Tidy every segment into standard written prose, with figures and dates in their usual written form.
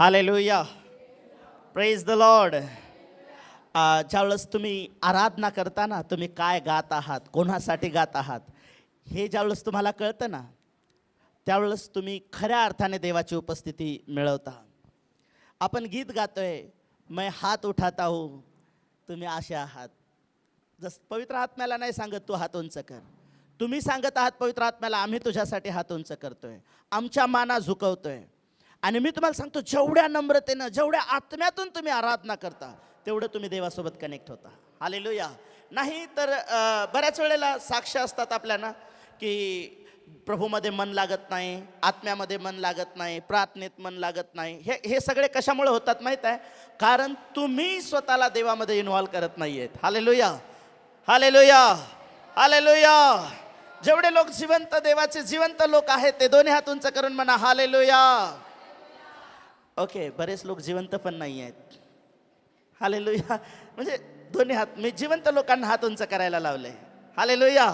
Hallelujah. Praise the Lord. ज्यावेळेस तुम्ही आराधना करताना तुम्ही काय गात आहात, कोणासाठी गात आहात, हे ज्यावेळेस तुम्हाला कळतं ना, त्यावेळेस तुम्ही खऱ्या अर्थाने देवाची उपस्थिती मिळवता. आपण गीत गातोय, मैं हात उठाता हूँ, तुम्ही असे आहात. जसं पवित्र आत्म्याला नाही सांगत तू हात उंच कर, तुम्ही सांगत आहात पवित्र आत्म्याला आम्ही तुझ्यासाठी हात उंच करतोय, आमच्या माना झुकवतोय. आणि मी तुम्हाला सांगतो, जेवढ्या नम्रतेनं, जेवढ्या आत्म्यातून तुम्ही आराधना करता, तेवढं तुम्ही देवासोबत कनेक्ट होता. हालेलुया. नाही तर बऱ्याच वेळेला साक्ष असतात आपल्याला की प्रभूमध्ये मन लागत नाही, आत्म्यामध्ये मन लागत नाही, प्रार्थनेत मन लागत नाही. हे सगळे कशामुळे होतात माहीत आहे? कारण तुम्ही स्वतःला देवामध्ये इन्व्हॉल्व करत नाही आहेत. Hallelujah, hallelujah, hallelujah. जेवढे लोक जिवंत देवाचे जिवंत लोक आहेत ते दोन्ही हात उंच करून म्हणा हालेलुया. ओके, बरेच लोक जिवंत पण नाही आहेत. हालेलुया. म्हणजे दोन्ही हात, मी जिवंत लोकांना हात उंच करायला लावले. हालेलुया.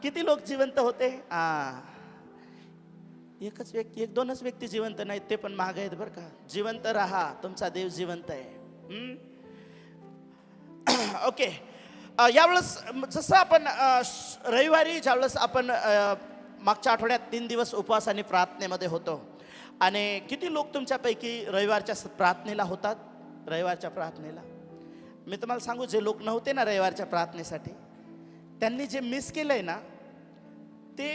किती लोक जिवंत होते? एकच व्यक्ती, एक दोनच व्यक्ती जिवंत नाहीत, ते पण महाग आहेत बरं का. जिवंत राहा, तुमचा देव जिवंत आहे. ओके. यावेळेस जसं आपण रविवारी ज्यावेळेस आपण मागच्या आठवड्यात 3 दिवस उपवास आणि प्रार्थनेमध्ये होतो, आणि किती लोक तुमच्यापैकी रविवारच्या प्रार्थनेला होतात? रविवारच्या प्रार्थनेला मी तुम्हाला सांगू, जे लोक नव्हते ना रविवारच्या प्रार्थनेसाठी, त्यांनी जे मिस केलंय ना, ते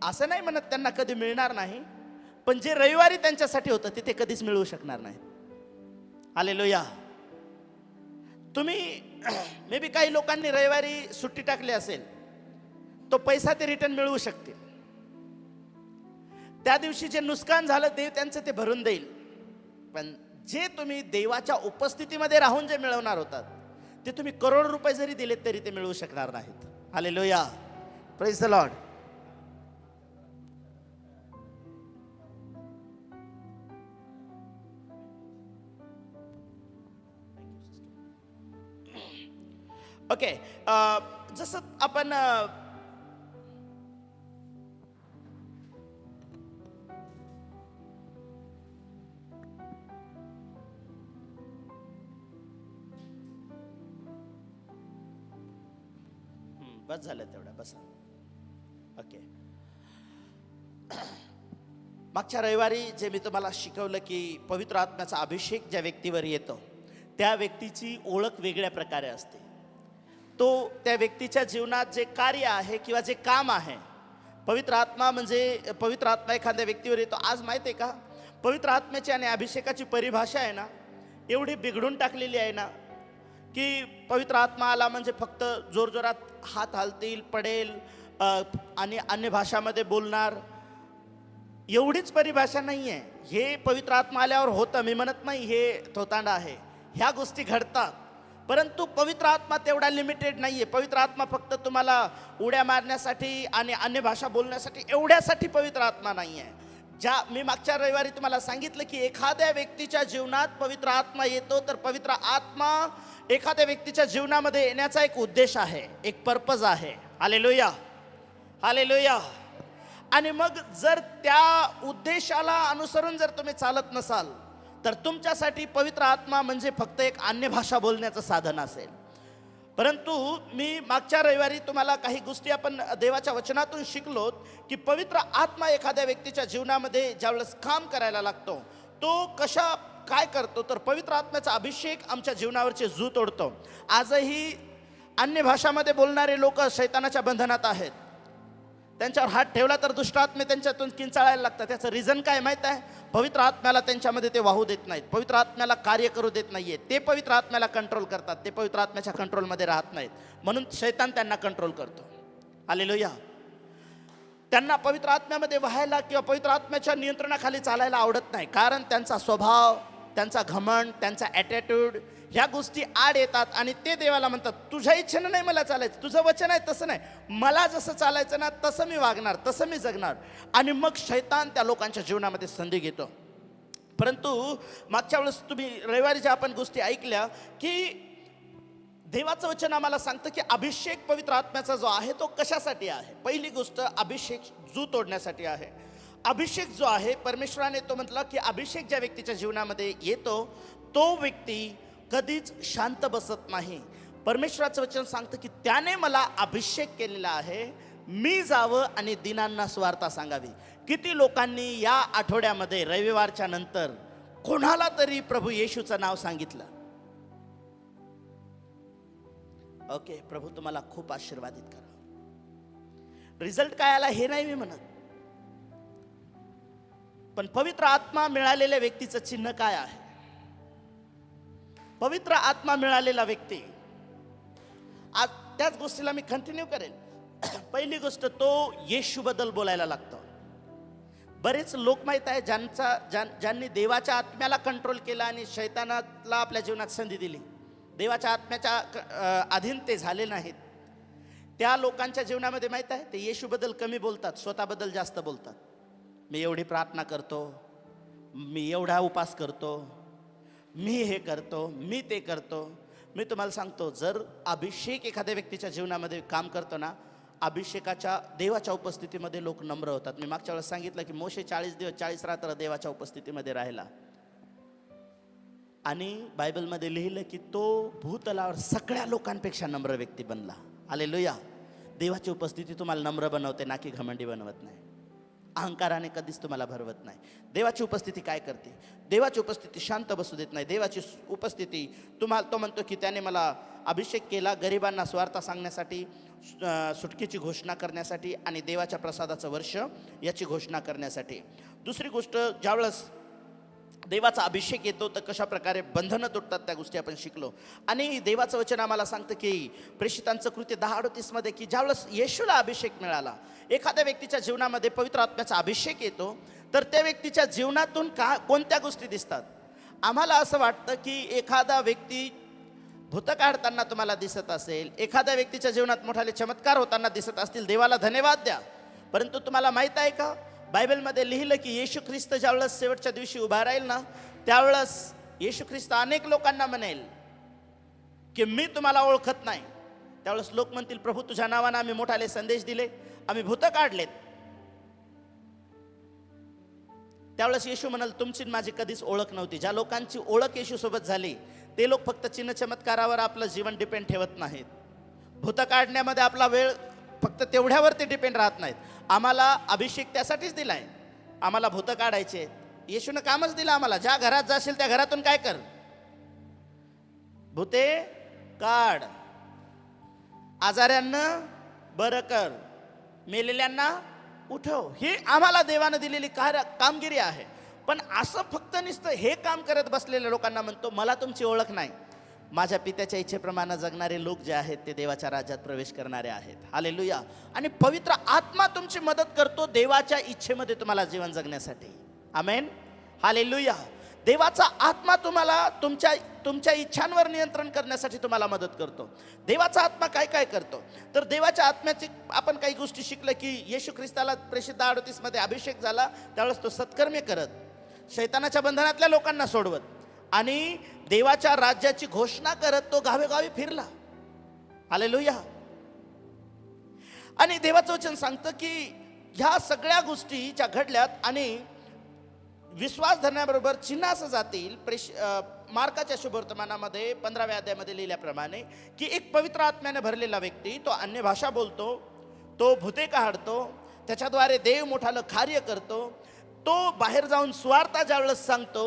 असं नाही म्हणत त्यांना कधी मिळणार नाही, पण जे रविवारी त्यांच्यासाठी होतं ते कधीच मिळू शकणार नाही. हालेलुया. तुम्ही मे बी काही लोकांनी रविवारी सुट्टी टाकली असेल, तो पैसा ते रिटर्न मिळवू शकतील. त्या दिवशी जे नुकसान झालं देव त्यांचं ते भरून देईल. पण जे तुम्ही देवाच्या उपस्थितीमध्ये राहून जे मिळवणार होतात, ते तुम्ही करोड रुपये जरी दिलेत तरी ते मिळवू शकणार नाहीत. Hallelujah. Praise the Lord. Okay. जसं आपण बस झालं तेवढं, बसा. ओके. मागच्या रविवारी जे मी तुम्हाला शिकवलं की पवित्र आत्म्याचा अभिषेक ज्या व्यक्तीवर येतो, त्या व्यक्तीची ओळख वेगळ्या प्रकारे असते. तो त्या व्यक्तीच्या जीवनात जे कार्य आहे किंवा जे काम आहे, पवित्र आत्मा म्हणजे पवित्र आत्मा एखाद्या व्यक्तीवर येतो. आज माहिती आहे का, पवित्र आत्म्याची आणि अभिषेकाची परिभाषा आहे ना, एवढी बिघडून टाकलेली आहे ना, की पवित्र आत्मा आला म्हणजे फक्त जोरजोरात हात हालतील, पडेल आणि अन्य भाषामध्ये बोलणार, एवढीच परिभाषा नाही आहे. हे पवित्र आत्मा आल्यावर होतं, मी म्हणत नाही हे थोतांड आहे, ह्या गोष्टी घडतात. परंतु पवित्र आत्मा तेवढा लिमिटेड नाही आहे. पवित्र आत्मा फक्त तुम्हाला उड्या मारण्यासाठी आणि अन्य भाषा बोलण्यासाठी, एवढ्यासाठी पवित्र आत्मा नाही आहे. मी मागच्या रविवारी तुम्हाला सांगितलं की एखाद्या व्यक्तीच्या जीवनात पवित्र आत्मा येतो, तर पवित्र आत्मा एखाद्या व्यक्तीच्या जीवनामध्ये येण्याचा एक उद्देश आहे, एक पर्पज आहे. Hallelujah, hallelujah. आणि मग जर त्या उद्देशाला अनुसरून जर तुम्ही चालत नसाल, तर तुमच्यासाठी पवित्र आत्मा म्हणजे फक्त एक अन्य भाषा बोलण्याचं साधन असेल. परंतु मी मागच्या रविवारी तुम्हाला काही गोष्टी आपण देवाच्या वचनातून शिकलो की पवित्र आत्मा एखाद्या व्यक्तीच्या जीवनामध्ये ज्यावेळेस काम करायला लागतो, तो काय करतो, तर पवित्र आत्म्याचा अभिषेक आमच्या जीवनावरचे जू तोडतो. आजही अन्य भाषामध्ये बोलणारे लोक शैतानाच्या बंधनात आहेत. त्यांच्यावर हात ठेवला तर दुष्ट आत्मे त्यांच्यातून किंचाळायला लागतात. त्याचं रिझन काय माहीत आहे? पवित्र आत्म्याला त्यांच्यामध्ये ते वाहू देत नाहीत, पवित्र आत्म्याला कार्य करू देत नाहीये. ते पवित्र आत्म्याला कंट्रोल करतात, ते पवित्र आत्म्याच्या कंट्रोलमध्ये राहत नाहीत, म्हणून शैतान त्यांना कंट्रोल करतो. हालेलुया. त्यांना पवित्र आत्म्यामध्ये व्हायला किंवा पवित्र आत्म्याच्या नियंत्रणाखाली चालायला आवडत नाही, कारण त्यांचा स्वभाव, त्यांचा घमंड, त्यांचा ॲटिट्यूड, ह्या गोष्टी आड येतात. आणि ते देवाला म्हणतात, तुझ्या इच्छेनं नाही मला चालायचं, तुझं वचन आहे तसं नाही, मला जसं चालायचं ना तसं मी वागणार, तसं मी जगणार. आणि मग शैतान त्या लोकांच्या जीवनामध्ये संधी घेतो. परंतु मागच्या वेळेस तुम्ही रविवारी ज्या आपण गोष्टी ऐकल्या की देवाचं वचन आम्हाला सांगतं की अभिषेक पवित्र आत्म्याचा जो आहे तो कशासाठी आहे. पहिली गोष्ट, अभिषेक जू तोडण्यासाठी आहे. अभिषेक जो आहे, परमेश्वराने तो म्हटलं की अभिषेक ज्या व्यक्तीच्या जीवनामध्ये येतो तो व्यक्ती कधीच शांत बसत नाही. परमेश्वराचं वचन सांगतं की त्याने मला अभिषेक केलेला आहे, मी जावं आणि दिनांना सुवार्ता सांगावी. किती लोकांनी या आठवड्यामध्ये रविवारच्या नंतर कोणाला तरी प्रभू येशूचं नाव सांगितलं? ओके, प्रभू तुम्हाला खूप आशीर्वादित करा. रिझल्ट काय आला हे नाही मी म्हणत, पण पवित्र आत्मा मिळालेल्या व्यक्तीचं चिन्ह काय आहे? पवित्र आत्मा मिळालेला व्यक्ती, आज त्याच गोष्टीला मी कंटिन्यू करेन. पहिली गोष्ट, तो येशू बद्दल बोलायला लागतो. बरेच लोक माहित आहे ज्यांनी देवाच्या आत्म्याला कंट्रोल केला आणि शैतानाला आपल्या जीवनात संधी दिली, देवाच्या आत्म्याच्या अधीन ते झाले नाहीत, त्या लोकांच्या जीवनामध्ये माहित आहे ते येशूबद्दल कमी बोलतात, स्वतःबद्दल जास्त बोलतात. मी एवढी प्रार्थना करतो, मी एवढा उपास करतो, मी हे करतो, मी ते करतो. मी तुम्हाला सांगतो, जर अभिषेक एखाद्या व्यक्तीच्या जीवनामध्ये काम करतो ना, अभिषेकाच्या देवाच्या उपस्थितीमध्ये लोक नम्र होतात. मी मागच्या वेळेस सांगितलं की मोशे 40 दिवस 40 रात्र देवाच्या उपस्थितीमध्ये राहिला आणि बायबलमध्ये लिहिलं की तो भूतलावर सगळ्या लोकांपेक्षा नम्र व्यक्ती बनला. हालेलुया. देवाची उपस्थिती तुम्हाला नम्र बनवते, ना की घमंडी बनवत नाही. अहंकाराने कधीच तुम्हाला भरवत नाही. देवाची उपस्थिती काय करते? देवाची उपस्थिती शांत बसू देत नाही. देवाची उपस्थिती तुम्हाला, तो म्हणतो की त्याने मला अभिषेक केला गरिबांना स्वार्थ सांगण्यासाठी, सुटकेची घोषणा करण्यासाठी आणि देवाच्या प्रसादाचं वर्ष याची घोषणा करण्यासाठी. दुसरी गोष्ट, ज्यावेळेस देवाचा अभिषेक येतो तर कशा प्रकारे बंधनं तुटतात त्या गोष्टी आपण शिकलो. आणि देवाचं वचन आम्हाला सांगतं की प्रेषितांचं कृत्य 10:38 मध्ये की ज्यावेळेस येशूला अभिषेक मिळाला, एखाद्या व्यक्तीच्या जीवनामध्ये पवित्र आत्म्याचा अभिषेक येतो तर त्या व्यक्तीच्या जीवनातून कोणत्या गोष्टी दिसतात? आम्हाला असं वाटतं की एखादा व्यक्ती भूत काढताना तुम्हाला दिसत असेल, एखाद्या व्यक्तीच्या जीवनात मोठाले चमत्कार होताना दिसत असतील, देवाला धन्यवाद द्या. परंतु तुम्हाला माहीत आहे का, बायबलमध्ये लिहिलं की येशू ख्रिस्त ज्यावेळेस शेवटच्या दिवशी उभा राहील ना, त्यावेळेस येशू ख्रिस्त अनेक लोकांना म्हणेल की मी तुम्हाला ओळखत नाही. त्यावेळेस लोक म्हणतील, प्रभू तुझ्या नावानं आम्ही मोठाले संदेश दिले, आम्ही भूत काढलेत. त्यावेळेस येशू म्हणाल, तुमची माझी कधीच ओळख नव्हती. ज्या लोकांची ओळख येशू सोबत झाली ते लोक फक्त चिन्ह चमत्कारावर आपलं जीवन डिपेंड ठेवत नाहीत. भूत काढण्यामध्ये आपला वेळ फक्त तेवढ्यावर ते डिपेंड राहत नाहीत. आम्हाला अभिषेक त्यासाठीच दिलाय, आम्हाला भूत काढायचे. येशूनं कामच दिलं आम्हाला, ज्या घरात जाशील त्या घरातून काय कर, भूते काढ, आजाऱ्यांना बरं कर, मेलेल्यांना उठव. ही आम्हाला देवानं दिलेली कामगिरी आहे. पण असं फक्त नुसतं हे काम करत बसलेल्या लोकांना म्हणतो, मला तुमची ओळख नाही. माझ्या पित्याच्या इच्छेप्रमाणे जगणारे लोक जे आहेत ते देवाच्या राज्यात प्रवेश करणारे आहेत. हालेलुया. आणि पवित्र आत्मा तुमची मदत करतो देवाच्या इच्छेमध्ये तुम्हाला जीवन जगण्यासाठी. आमेन. हालेलुया. देवाचा आत्मा तुम्हाला तुमच्या इच्छांवर नियंत्रण करण्यासाठी तुम्हाला मदत करतो. देवाचा आत्मा काय काय करतो तर देवाच्या आत्म्याची आपण काही गोष्टी शिकलं की येशू ख्रिस्ताला प्रेषित 10:38 मध्ये अभिषेक झाला, त्यावेळेस तो सत्कर्म्य करत, शैतानाच्या बंधनातल्या लोकांना सोडवत आणि देवाच्या राज्याची घोषणा करत तो गावेगावी फिरला. हालेलुया. आणि देवाचं वचन सांगतं की ह्या सगळ्या गोष्टी ज्या घडल्यात आणि विश्वास धरण्याबरोबर चिन्ह असं जातील. मार्काच्या शुभवर्तमानामध्ये 15व्या अध्यायामध्ये लिहिल्याप्रमाणे की एक पवित्र आत्म्याने भरलेला व्यक्ती, तो अन्य भाषा बोलतो, तो भूते काढतो, त्याच्याद्वारे देव मोठालं कार्य करतो, तो बाहेर जाऊन सुवार्ता ज्यावेळेस सांगतो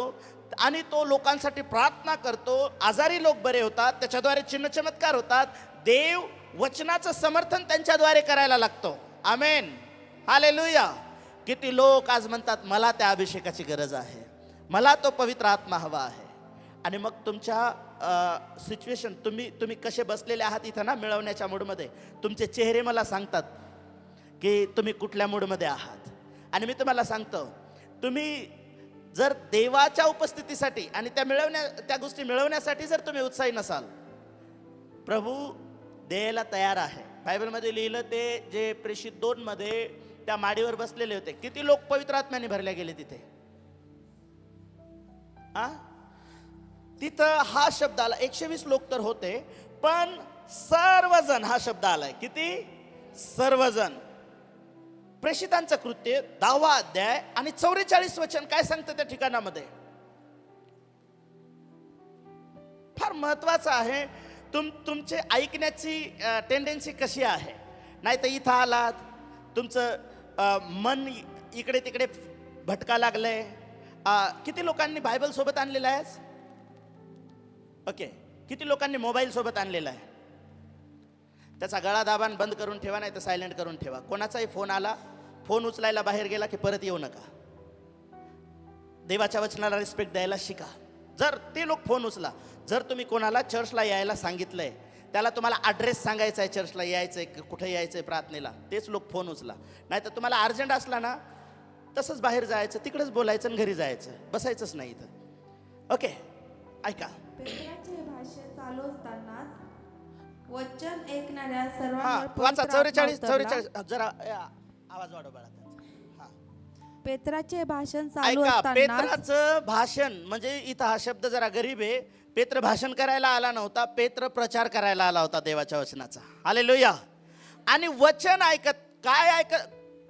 आणि तो लोकांसाठी प्रार्थना करतो, आजारी लोक बरे होतात, त्याच्याद्वारे चिन्ह चमत्कार होतात, देव वचनाचं समर्थन त्यांच्याद्वारे करायला लागतो. आमेन. हालेलुया. किती लोक आज म्हणतात मला त्या अभिषेकाची गरज आहे, मला तो पवित्र आत्मा हवा आहे. आणि मग तुमच्या सिच्युएशन, तुम्ही कसे बसलेले आहात इथं ना मिळवण्याच्या मूडमध्ये, तुमचे चेहरे मला सांगतात की तुम्ही कुठल्या मूडमध्ये आहात. आणि मी तुम्हाला सांगतो, तुम्ही जर देवाच्या उपस्थितीसाठी आणि त्या गोष्टी मिळवण्यासाठी जर तुम्ही उत्साही नसाल, प्रभू द्यायला तयार आहे. बायबलमध्ये लिहिलं ते जे प्रेषित 2 मध्ये त्या माडीवर बसलेले होते, किती लोक पवित्र आत्म्याने भरल्या गेले तिथे. तिथं हा शब्द आला, 120 लोक तर होते, पण सर्वजण हा शब्द आलाय. किती? सर्वजण. प्रेषितांचं कृत्य 10वा अध्याय आणि 44 वचन काय सांगतं त्या ठिकाणामध्ये. फार महत्वाचं आहे. तुमचे ऐकण्याची टेंडन्सी कशी आहे. नाही तर इथं आलात, तुमचं मन इकडे तिकडे भटका लागलंय. किती लोकांनी बायबल सोबत आणलेलं आहे? ओके, किती लोकांनी मोबाईल सोबत आणलेला आहे? त्याचा गळा दाबान बंद करून ठेवा, नाही तर सायलेंट करून ठेवा. कोणाचाही फोन आला, फोन उचलायला बाहेर गेला की परत येऊ नका. देवाच्या वचनाला रिस्पेक्ट द्यायला शिका. जर ते लोक फोन उचला, जर तुम्ही कोणाला चर्चला यायला सांगितलंय, त्याला तुम्हाला ॲड्रेस सांगायचा आहे, चर्चला यायचंय, कुठे यायचंय प्रार्थनेला, तेच लोक फोन उचला. नाही तर तुम्हाला अर्जंट असला ना, तसंच बाहेर जायचं, तिकडेच बोलायचं आणि घरी जायचं, बसायचंच नाही इथं. ओके, ऐका. पेत्राचे भाषण चालू असताना वचन ऐकणाऱ्या सर्वांवर वाचा पवित्र आत्मा 44 उतरला. जरा आवाज वाढव बाळा. पेत्राचे भाषण चालू ऐका, असताना पेत्राचं भाषण म्हणजे इथं हा शब्द जरा गरीब आहे. पेत्र भाषण करायला आला नव्हता, पेत्र प्रचार करायला आला होता देवाच्या वचनाचा. हालेलुया. आणि वचन ऐकत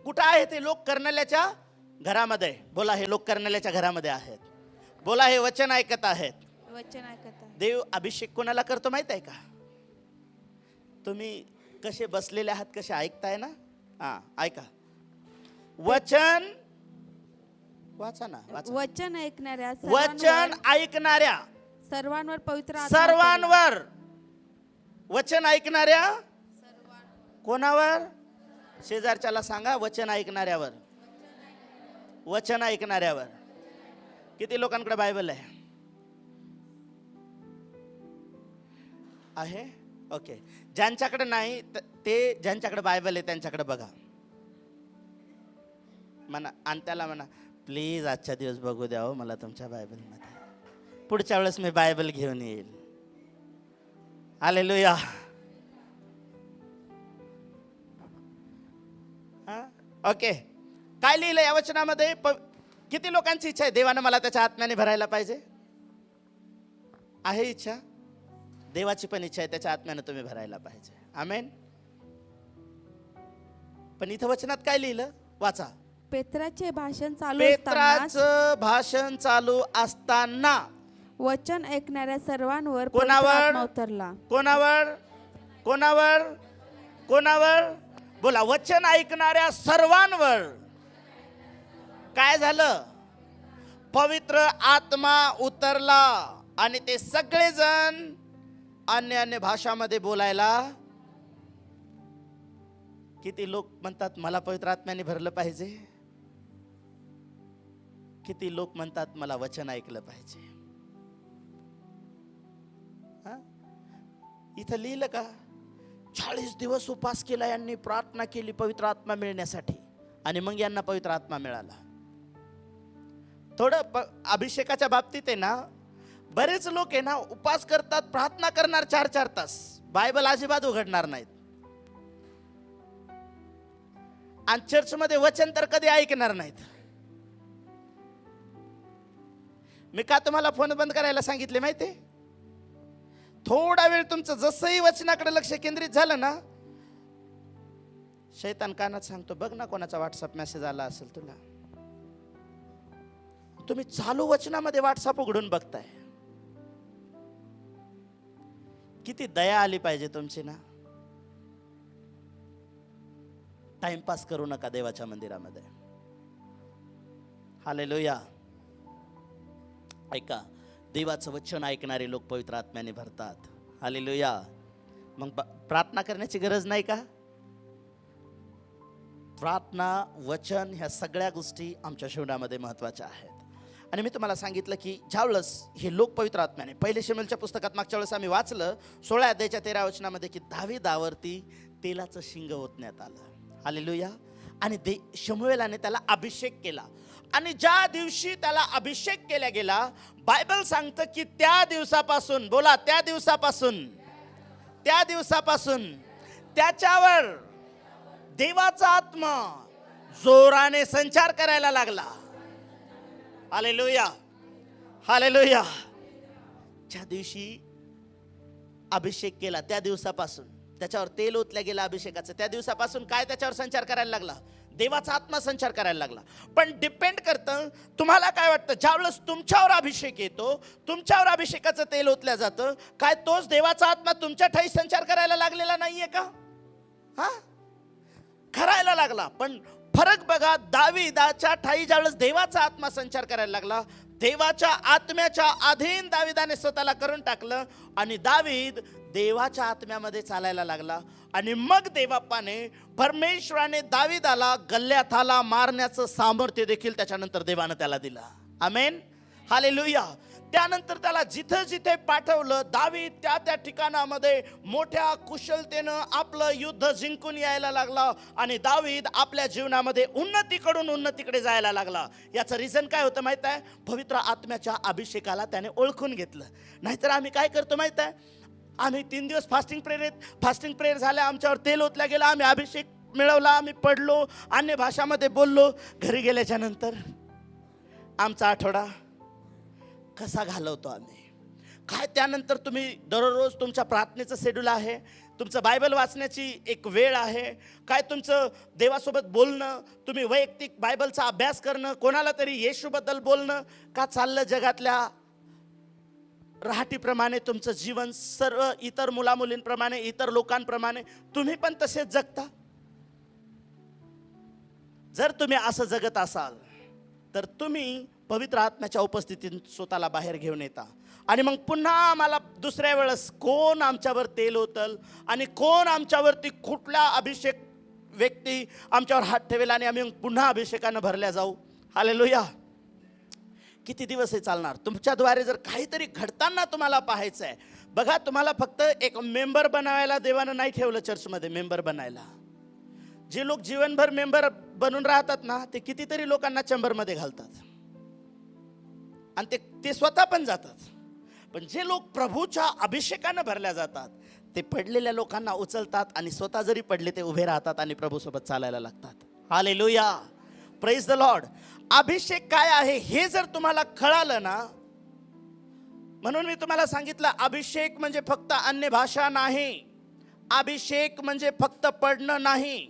कुठं आहे ते लोक? कर्नेल्याच्या घरामध्ये. बोला, हे लोक कर्नेल्याच्या घरामध्ये आहेत. बोला, हे वचन ऐकत आहेत. वचन ऐकत आहे. देव अभिषेक कोणाला करतो माहित आहे का? तुम्ही कसे बसलेले आहात, कसे ऐकताय ना. ऐका, वचन वाचा ना, वाचा. वचन ऐकणाऱ्या वचन ऐकणाऱ्या सर्वांवर पवित्र आत्मा सर्वांवर. वचन ऐकणाऱ्या कोणावर? शेजारच्याला सांगा, वचन ऐकणाऱ्यावर. वचन ऐकणाऱ्यावर. किती लोकांकडे बायबल आहे? ओके. ज्यांच्याकडे नाही ते, ज्यांच्याकडे बायबल आहे त्यांच्याकडे बघा म्हणा, आणि त्याला म्हणा, प्लीज आजच्या दिवस बघू द्या हो मला तुमच्या बायबलमध्ये, पुढच्या वेळेस मी बायबल घेऊन येईल. हालेलुया. ओके, काय लिहिलं या वचनामध्ये? किती लोकांची इच्छा आहे देवानं मला त्याच्या आत्म्याने भरायला पाहिजे? आहे इच्छा? देवाची पण इच्छा आहे त्याच्या आत्म्यानं तुम्ही भरायला पाहिजे. आमेन. पण इथं वचनात काय लिहिलं? वाचा. पेत्राचे भाषण चालू असताना पेत्राचं भाषण चालू असताना वचन ऐकणाऱ्या सर्वांवर पवित्र कोणावर? आत्मा उतरला. कोणावर? कोणावर? कोणावर? बोला, वचन ऐकणाऱ्या सर्वांवर काय झालं? पवित्र आत्मा उतरला आणि ते सगळेजण अन्य अन्य भाषामध्ये बोलायला. किती लोक म्हणतात मला पवित्र आत्म्याने भरलं पाहिजे? किती लोक म्हणतात मला वचन ऐकलं पाहिजे? इथं लिहिलं का? 40 दिवस उपास केला यांनी, प्रार्थना केली पवित्र आत्मा मिळण्यासाठी, आणि मग यांना पवित्र आत्मा मिळाला. थोडं अभिषेकाच्या बाबतीत आहे ना, बरेच लोक आहे ना उपास करतात, प्रार्थना करणार 4-4 तास, बायबल अजिबात उघडणार नाहीत, आणि चर्चमध्ये वचन तर कधी ऐकणार नाहीत. मी का तुम्हाला फोन बंद करायला सांगितले माहिती? थोडा वेळ तुमचं जसंही वचनाकडे लक्ष केंद्रित झालं ना, शैतान कानात सांगतो, बघ ना कोणाचा व्हॉट्सअप मेसेज आला असेल तुला. तुम्ही चालू वचनामध्ये व्हॉट्सअप उघडून बघताय. किती दया आली पाहिजे तुमची ना. टाइमपास करू नका देवाच्या मंदिरामध्ये. हालेलुया. ऐका, देवाचं वचन ऐकणारे लोक पवित्र आत्म्याने भरतात. हालेलुया. मग प्रार्थना करण्याची गरज नाही का? प्रार्थना, वचन, ह्या सगळ्या गोष्टी आमच्या जीवनामध्ये महत्त्वाच्या आहेत. आणि मी तुम्हाला सांगितलं की ज्यावेळेस हे लोक पवित्र आत्म्याने, पहिले शमूएलच्या पुस्तकात मागच्या वेळेस आम्ही वाचलं 16 अध्यायाच्या 13 वचनामध्ये की दाविदावरती तेलाचं शिंग ओतण्यात आलं. हालेलुया. आणि शमूएलाने त्याला अभिषेक केला, आणि ज्या दिवशी त्याला अभिषेक केला गेला, बायबल सांगतं की त्या दिवसापासून, बोला, त्या दिवसापासून त्याच्यावर देवाचा आत्मा जोराने संचार करायला लागला. हालेलुया. हालेलुया. ज्या दिवशी अभिषेक केला त्या दिवसापासून, त्याच्यावर तेल ओतल्या गेला अभिषेकाचं, त्या दिवसापासून काय त्याच्यावर संचार करायला लागला? देवाचा आत्मा संचार करायला लागला. पण डिपेंड करतं तुम्हाला काय वाटतं. ज्यावेळेस तुमच्यावर अभिषेक येतो, तुमच्यावर अभिषेकाचं तेल ओतल्या जातं, काय तोच देवाचा आत्मा तुमच्या ठाई संचार करायला लागलेला नाहीये का? हा, करायला लागला. पण फरक बघा, दाविदाच्या ठाई ज्यावेळेस देवाचा आत्मा संचार करायला लागला, देवाच्या आत्म्याच्या अधीन दाविदाने स्वतःला करून टाकलं आणि दावीद देवाच्या आत्म्यामध्ये चालायला लागला. आणि मग देवाप्पाने, परमेश्वराने दाविदाला गल्ल्याथाला मारण्याचं सामर्थ्य देखील त्याच्यानंतर देवानं त्याला दिलं. आमेन, हालेलुया. त्यानंतर त्याला जिथे जिथे पाठवलं, दावीद त्या त्या ठिकाणामध्ये मोठ्या कुशलतेनं आपलं युद्ध जिंकून यायला लागला आणि दावीद आपल्या जीवनामध्ये उन्नतीकडून उन्नतीकडे जायला लागला. याचं रिझन काय होतं माहित आहे? पवित्र आत्म्याच्या अभिषेकाला त्याने ओळखून घेतलं. नाहीतर आम्ही काय करतो माहित आहे? आम्ही 3 दिवस फास्टिंग प्रेयर झाल्या, आमच्यावर तेल ओतल्या गेला, आम्ही अभिषेक मिळवला, आम्ही पडलो, अन्य भाषामध्ये बोललो. घरी गेल्याच्या नंतर आमचा आठवडा कसा घालवतो आम्ही काय? त्यानंतर तुम्ही दररोज तुमच्या प्रार्थनेचं शेड्यूल आहे, तुमचं बायबल वाचण्याची एक वेळ आहे काय, तुमचं देवासोबत बोलणं, तुम्ही वैयक्तिक बायबलचा अभ्यास करणं, कोणाला तरी येशूबद्दल बोलणं, का चाललं जगातल्या राहटीप्रमाणे तुमचं जीवन सर्व इतर मुलामुलींप्रमाणे, इतर लोकांप्रमाणे तुम्ही पण तसेच जगता? जर तुम्ही असं जगत असाल तर तुम्ही पवित्र आत्म्याच्या उपस्थितीत स्वतःला बाहेर घेऊन येता. आणि मग पुन्हा आम्हाला दुसऱ्या वेळेस कोण आमच्यावर तेल ओतल आणि कोण आमच्यावरती कुठला अभिषेक व्यक्ती आमच्यावर हात ठेवेल आणि आम्ही पुन्हा अभिषेकानं भरल्या जाऊ. हालेलुया. किती दिवस हे चालणार? तुमच्याद्वारे जर काहीतरी घडताना तुम्हाला पाहायचं आहे. बघा, तुम्हाला फक्त एक मेंबर बनवायला देवानं नाही ठेवलं चर्चमध्ये. मेंबर बनायला जे लोक जीवनभर मेंबर बनून राहतात ना, ते कितीतरी लोकांना चेंबरमध्ये घालतात आणि ते स्वतः पण जातात. पण जे लोक प्रभूच्या अभिषेकानं भरल्या जातात, ते पडलेल्या लोकांना उचलतात आणि स्वतः जरी पडले ते उभे राहतात आणि प्रभूसोबत चालायला लागतात. Hallelujah, praise the lord. Abhishek काय आहे हे जर तुम्हाला कळालं ना, म्हणून मी तुम्हाला सांगितलं, अभिषेक म्हणजे फक्त अन्य भाषा नाही, अभिषेक म्हणजे फक्त पडणं नाही,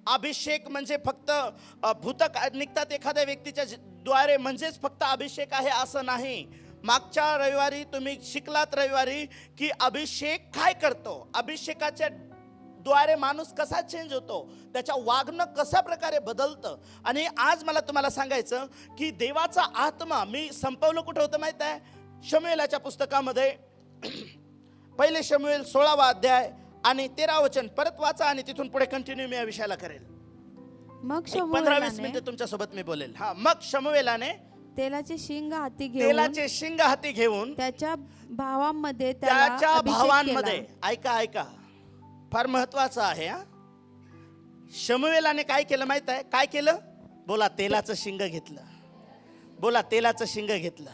अभिषेक म्हणजे फक्त भूत निघतात एखाद्या व्यक्तीच्या द्वारे म्हणजेच फक्त अभिषेक आहे असं नाही. मागच्या रविवारी तुम्ही शिकलात की अभिषेक काय करतो, अभिषेकाच्या द्वारे माणूस कसा चेंज होतो, त्याच्या वागणं कशा प्रकारे बदलतं. आणि आज मला तुम्हाला सांगायचं की देवाचा आत्मा, मी संपवलं कुठं होतं माहित आहे? शमूएलाच्या पुस्तकामध्ये पहिले शमूएल 16वा अध्याय आणि 13 वचन. परत वाचा आणि तिथून पुढे कंटिन्यू मी या विषयाला करेल. मग 15-20 मिनिटं तुमच्या सोबत मी बोलेल. हा, मग शमूएलाने तेलाचे शिंग हाती घेऊन त्याच्या भावांमध्ये ऐका फार महत्वाचं आहे. शमूएलाने काय केलं माहित आहे? काय केलं? बोला, तेलाचं शिंग घेतलं. बोला, तेलाचं शिंग घेतलं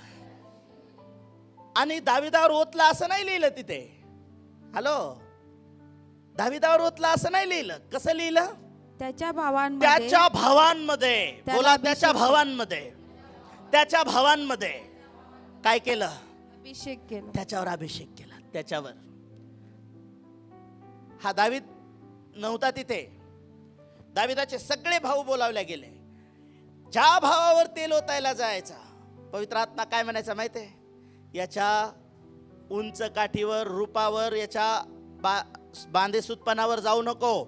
आणि दाविदावर ओतला असं नाही लिहिलं तिथे. हॅलो, दाविदावर ओतला असं नाही लिहिलं. कसं लिहिलं? त्याच्या भावांमध्ये. बोला, त्याच्या भावांमध्ये काय केलं? अभिषेक केला. त्याच्यावर अभिषेक केला. त्याच्यावर. हा दावीद नव्हता तिथे. दाविदाचे सगळे भाऊ बोलावले गेले. ज्या भावावर तेल ओतायला जायचा, पवित्र आत्मा काय म्हणायचा माहिती आहे? याच्या उंच काठीवर, रूपावर, याच्या बांधेसूदपणावर जाऊ नको,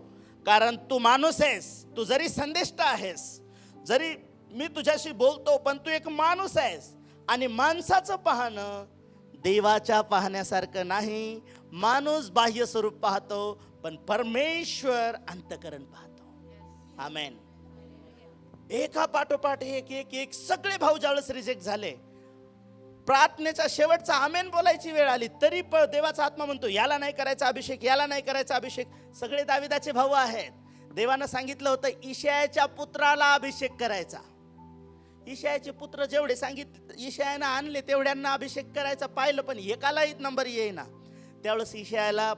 कारण तू माणूस आहेस. तू जरी संदेष्ट आहेस, जरी मी तुझ्याशी बोलतो, पण तू एक माणूस आहेस. आणि माणसाचं पाहणं देवाच्या पाहण्यासारखं नाही. माणूस बाह्य स्वरूप पाहतो, पण परमेश्वर अंतःकरण पाहतो. आमेन. एका पाठोपाठ एक सगळे भाऊ ज्यावेळेस रिजेक्ट झाले, प्रार्थनेचा शेवटचा आमेन बोलायची वेळ आली, तरी देवाचा आत्मा म्हणतो याला नाही करायचा अभिषेक, याला नाही करायचा अभिषेक. सगळे दाविदाचे भाऊ आहेत. देवानं सांगितलं होतं इशायाच्या पुत्राला अभिषेक करायचा. इशायाचे पुत्र जेवढे इशायानं आणले तेवढ्यांना अभिषेक करायचा पाहिलं, पण एकालाही नंबर येईना. त्यावेळेस इशायाला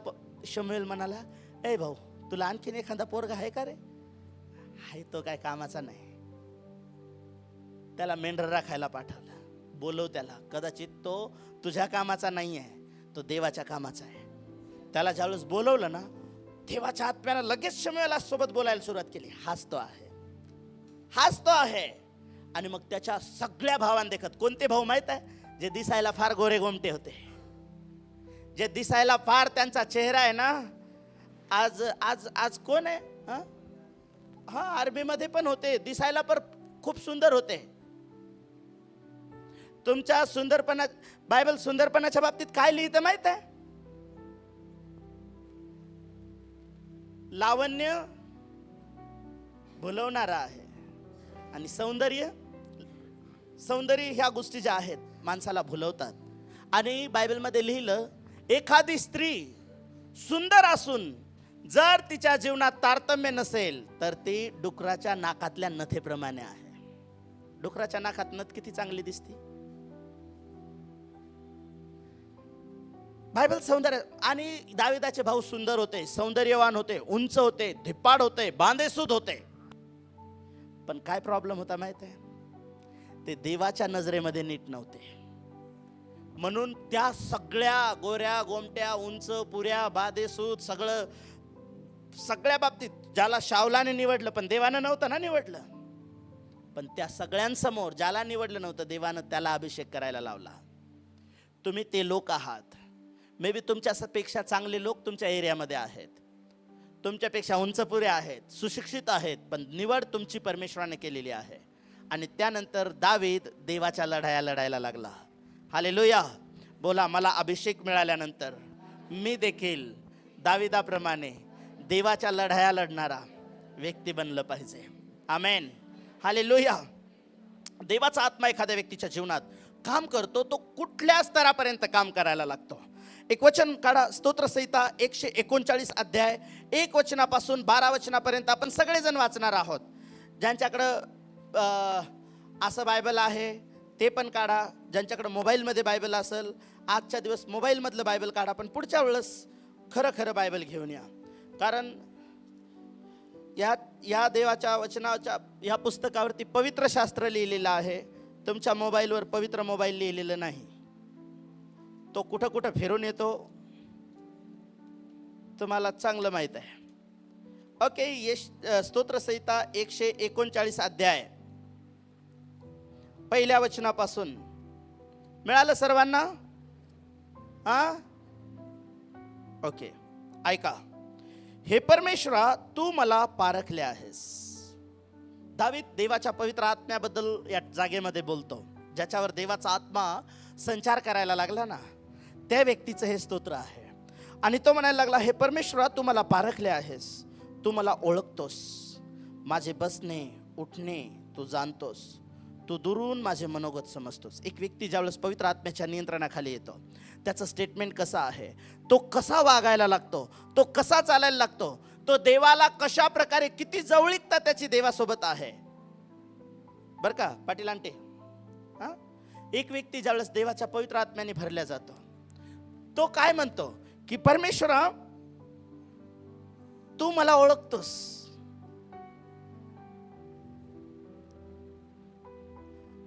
शमूएल म्हणाला, ए भाऊ, तुला आणखीन एखादा पोरगा आहे का रे? आहे, तो काय कामाचा नाही. त्याला मेंढर राखायला पाठवलं. बोलव त्याला, कदाचित तो तुझ्या कामाचा नाही आहे, तो देवाच्या कामाचा आहे. त्याला ज्यावेळेस बोलवलं ना, देवाच्या आत्म्यानं लगेच शमूएला सोबत बोलायला सुरुवात केली. हाच तो आहे. हाच तो आहे. आणि मग त्याच्या सगळ्या भावांदेखत, कोणते भाऊ माहित आहे? जे दिसायला फार गोरे गोमटे होते, जे दिसायला फार, त्यांचा चेहरा आहे ना, आज आज आज कोण आहे? हा हा, आर्मीमध्ये पण होते, दिसायला पण खूप सुंदर होते. तुमच्या सुंदरपणा, बायबल सुंदरपणाच्या बाबतीत काय लिहितं माहित आहे? लावण्य भुलवणारा आहे आणि सौंदर्य ह्या गोष्टी ज्या आहेत माणसाला भुलवतात. आणि बायबलमध्ये लिहिलं, एखादी स्त्री सुंदर असून जर तिच्या जीवनात तारतम्य नसेल तर ती डुकराच्या नाकातल्या नथेप्रमाणे आहे. डुकराच्या नाकात नथ किती चांगली दिसते. बायबल सौंदर्य. आणि दाविदाचे भाऊ सुंदर होते, सौंदर्यवान होते, उंच होते, धिप्पाड होते, बांधेसूद होते. पण काय प्रॉब्लेम होता माहित आहे? ते देवाच्या नजरेमध्ये नीट नव्हते. म्हणून त्या सगळ्या गोऱ्या गोमट्या, उंच, पुऱ्या, बाधेसूद, सगळ्या बाबतीत ज्याला शावलाने निवडलं, पण देवानं नव्हतं ना निवडलं. पण त्या सगळ्यांसमोर ज्याला निवडलं नव्हतं, देवानं त्याला अभिषेक करायला लावला. तुम्ही ते लोक आहात. मे बी तुमच्यापेक्षा चांगले लोक तुमच्या एरियामध्ये आहेत, तुमच्यापेक्षा उंच पुरे आहेत, सुशिक्षित आहेत, पण निवड तुमची परमेश्वराने केलेली आहे. आणि त्यानंतर दावीद देवाच्या लढाया लढायला लागला. हालेलुया. बोला, मला अभिषेक मिळाल्यानंतर मी देखील दाविदाप्रमाणे देवाच्या लढाया लढणारा व्यक्ती बनलं पाहिजे. आमेन. हालेलुया. देवाचा आत्मा एखाद्या व्यक्तीच्या जीवनात काम करतो, तो कुठल्या स्तरापर्यंत काम करायला लागतो. एक वचन काढा, स्तोत्रसंहिता 139 अध्याय 1 वचनापासून 12 वचनापर्यंत आपण सगळेजण वाचणार आहोत. ज्यांच्याकडं असं बायबल आहे ते पण काढा, ज्यांच्याकडं मोबाईलमध्ये बायबल असेल आजच्या दिवस मोबाईलमधलं बायबल काढा, पण पुढच्या वेळेस खरं बायबल घेऊन या. कारण या देवाच्या वचनाच्या या पुस्तकावरती पवित्र शास्त्र लिहिलेलं आहे. तुमच्या मोबाईलवर पवित्र मोबाईल लिहिलेलं नाही. तो कुठं कुठं फिरून येतो तुम्हाला चांगलं माहित आहे. ओके, स्तोत्रसंहिता 139 अध्याय पहिल्या वचनापासून मिळालं सर्वांना? हा, ओके, ऐका. हे परमेश्वरा, तू मला पारखले आहेस. दावीद देवाच्या पवित्र आत्म्याबद्दल या जागेमध्ये बोलतो. ज्याच्यावर देवाचा आत्मा संचार करायला लागला ना, त्या व्यक्तीचं हे स्तोत्र आहे. आणि तो म्हणायला लागला, हे परमेश्वरा, तू मला पारखले आहेस, तू मला ओळखतोस, माझे बसणे उठणे तू जाणतोस, तू दुरून माझे मनोगत समजतोस. एक व्यक्ती ज्यावेळेस पवित्र आत्म्याच्या नियंत्रणाखाली येतो, त्याचं स्टेटमेंट कसं आहे, तो कसा वागायला लागतो, तो कसा चालायला लागतो, तो देवाला कशा प्रकारे, किती जवळीकता त्याची देवासोबत आहे. बर का पाटील आंटे? हा, एक व्यक्ती ज्यावेळेस देवाच्या पवित्र आत्म्याने भरल्या जातो, तो काय म्हणतो की परमेश्वरा, तू मला ओळखतोस,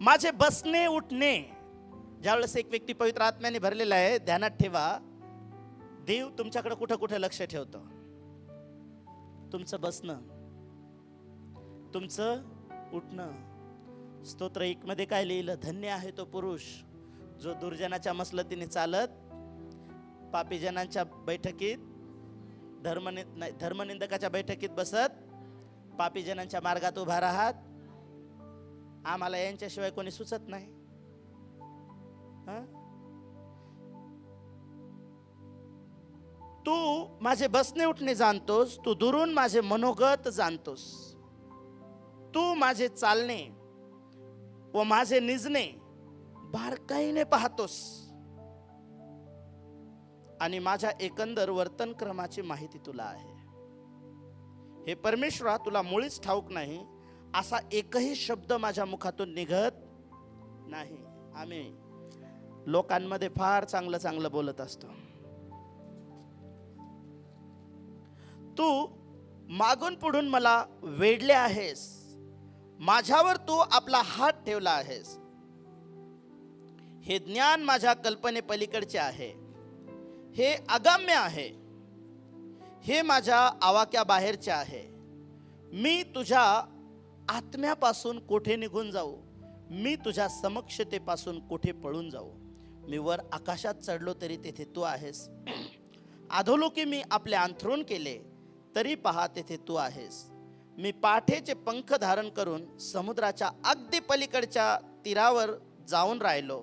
माझे बसणे उठणे. ज्यावेळेस एक व्यक्ती पवित्र आत्म्याने भरलेला आहे, ध्यानात ठेवा, देव तुमच्याकडे कुठं कुठं लक्ष ठेवतो. तुमचं बसणं, तुमचं उठणं. स्तोत्र 1 मध्ये काय लिहिलं? धन्य आहे तो पुरुष जो दुर्जनाच्या मसलतीने चालत, पापीजनांच्या बैठकीत, धर्मनिंदकाच्या बैठकीत बसत, पापीजनांच्या मार्गात उभा राहत. आम्हाला यांच्याशिवाय कोणी सुचत नाही. तू माझे बसणे उठणे जाणतोस, तू दुरून माझे मनोगत जाणतोस, तू माझे चालणे व माझे निजणे बारकाईने पाहतोस आणि माझ्या एकंदर वर्तनक्रमाची माहिती तुला आहे. हे परमेश्वरा, तुला मुळीच ठाऊक नाही असा एकही शब्द माझ्या मुखातून निघत नाही. आम्ही लोकांमध्ये फार चांगलं चांगलं बोलत असतो. तू मागून पुढून मला वेढले आहेस, माझ्यावर तू आपला हात ठेवला आहेस. हे ज्ञान माझ्या कल्पने पलीकडचे आहे, हे अगम्य आहे, हे माझ्या आवाक्या बाहेरचे आहे. मी तुझ्या आत्म्यापासून कोठे निघून जाऊ? मी तुझ्या समक्षतेपासून कोठे पळून जाऊ? मी वर आकाशात चढलो तरी तेथे तू आहेस. अधोलोकी मी आपले अंथरूण केले तरी पहा तेथे तू आहेस. मी पाठेचे पंख धारण करून समुद्राच्या अगदी पलीकडच्या तीरावर जाऊन राहिलो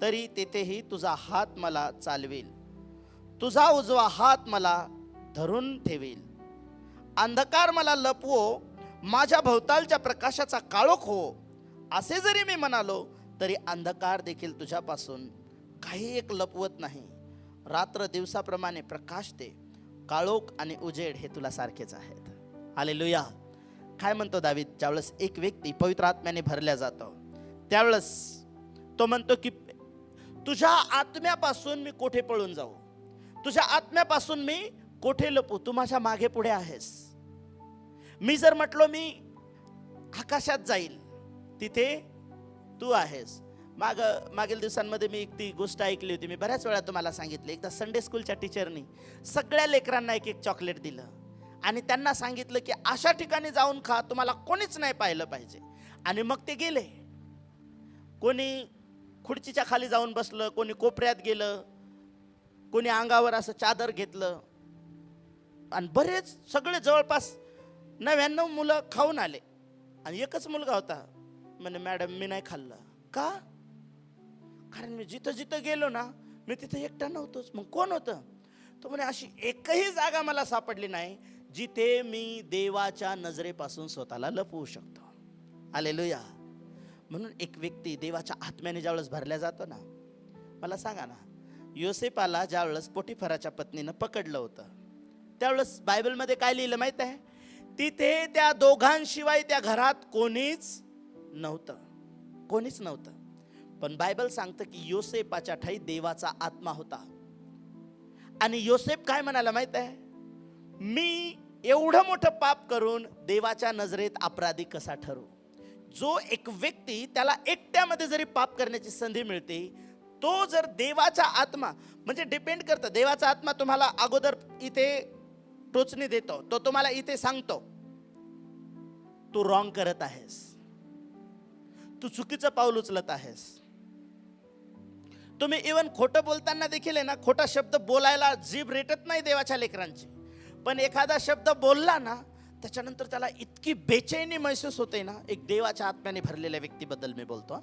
तरी तेथेही तुझा हात मला चालवेल. तुझा उजवा हात मला धरून ठेवील. अंधकार मला लपवो, माझ्या भोवतालच्या प्रकाशाचा काळोख हो, असे जरी मी म्हणालो तरी अंधकार देखील तुझ्यापासून काही एक लपवत नाही. रात्र दिवसाप्रमाणे प्रकाशते, काळोख आणि उजेड हे तुला सारखेच आहेत. हालेलुया. काय म्हणतो दावीद? ज्यावेळेस एक व्यक्ती पवित्र आत्म्याने भरल्या जातो त्यावेळेस तो म्हणतो की तुझ्या आत्म्यापासून मी कोठे पळून जाऊ? तुझ्या आत्म्यापासून मी कोठे लपू? तू माझ्या मागे पुढे आहेस. मी जर म्हटलो मी आकाशात जाईल तिथे तू आहेस. मागील दिवसांमध्ये मी ती गोष्ट ऐकली होती. मी बऱ्याच वेळा तुम्हाला सांगितले. एकदा संडे स्कूलच्या टीचरनी सगळ्या लेकरांना एक एक चॉकलेट दिलं आणि त्यांना सांगितलं की अशा ठिकाणी जाऊन खा, तुम्हाला कोणीच नाही पाहिलं पाहिजे. आणि मग ते गेले. कोणी खुर्चीच्या खाली जाऊन बसलं, कोणी कोपऱ्यात गेलं, कोणी अंगावर असं चादर घेतलं आणि बरेच सगळे जवळपास 99 मुलं खाऊन आले आणि एकच मुलगा होता. म्हणे मॅडम मी नाही खाल्लं. का? कारण मी जिथं जिथं गेलो ना मी तिथं एकटा नव्हतोच. मग कोण होतं? तो म्हणे अशी एकही जागा मला सापडली नाही जिथे मी देवाच्या नजरेपासून स्वतःला लपवू शकतो. हालेलुया. म्हणून एक व्यक्ती देवाच्या आत्म्याने ज्यावेळेस भरल्या जातो ना, मला सांगा ना, योसेपाला ज्यावेळेस पोटिफराच्या पत्नीनं पकडलं होतं त्यावेळेस बायबलमध्ये काय लिहिलं माहित आहे? तिथे त्या दोघांशिवाय त्या घरात कोणीच नव्हतं. कोणीच नव्हतं. पण बायबल सांगतं की योसेपाच्या ठाई देवाचा आत्मा होता. आणि योसेप काय म्हणाला माहित आहे? मी एवढं मोठं पाप करून देवाच्या नजरेत अपराधी कसा ठरू? जो एक व्यक्ती त्याला एकट्यामध्ये जरी पाप करण्याची संधी मिळते, तो जर देवाचा आत्मा, म्हणजे डिपेंड करतं, देवाचा आत्मा तुम्हाला अगोदर इथे टोचणी देतो, तो तुम्हाला इथे सांगतो तू रॉंग करत आहेस, तू चुकीचं पाऊल उचलत आहेस. तुम्ही इवन खोटं बोलताना देखील आहे ना, खोटा शब्द बोलायला जीभ रेटत नाही देवाच्या लेकरांची. पण एखादा शब्द बोलला ना त्याच्यानंतर त्याला इतकी बेचैनी महसूस होते ना. एक देवाच्या आत्म्याने भरलेल्या व्यक्तीबद्दल मी बोलतो.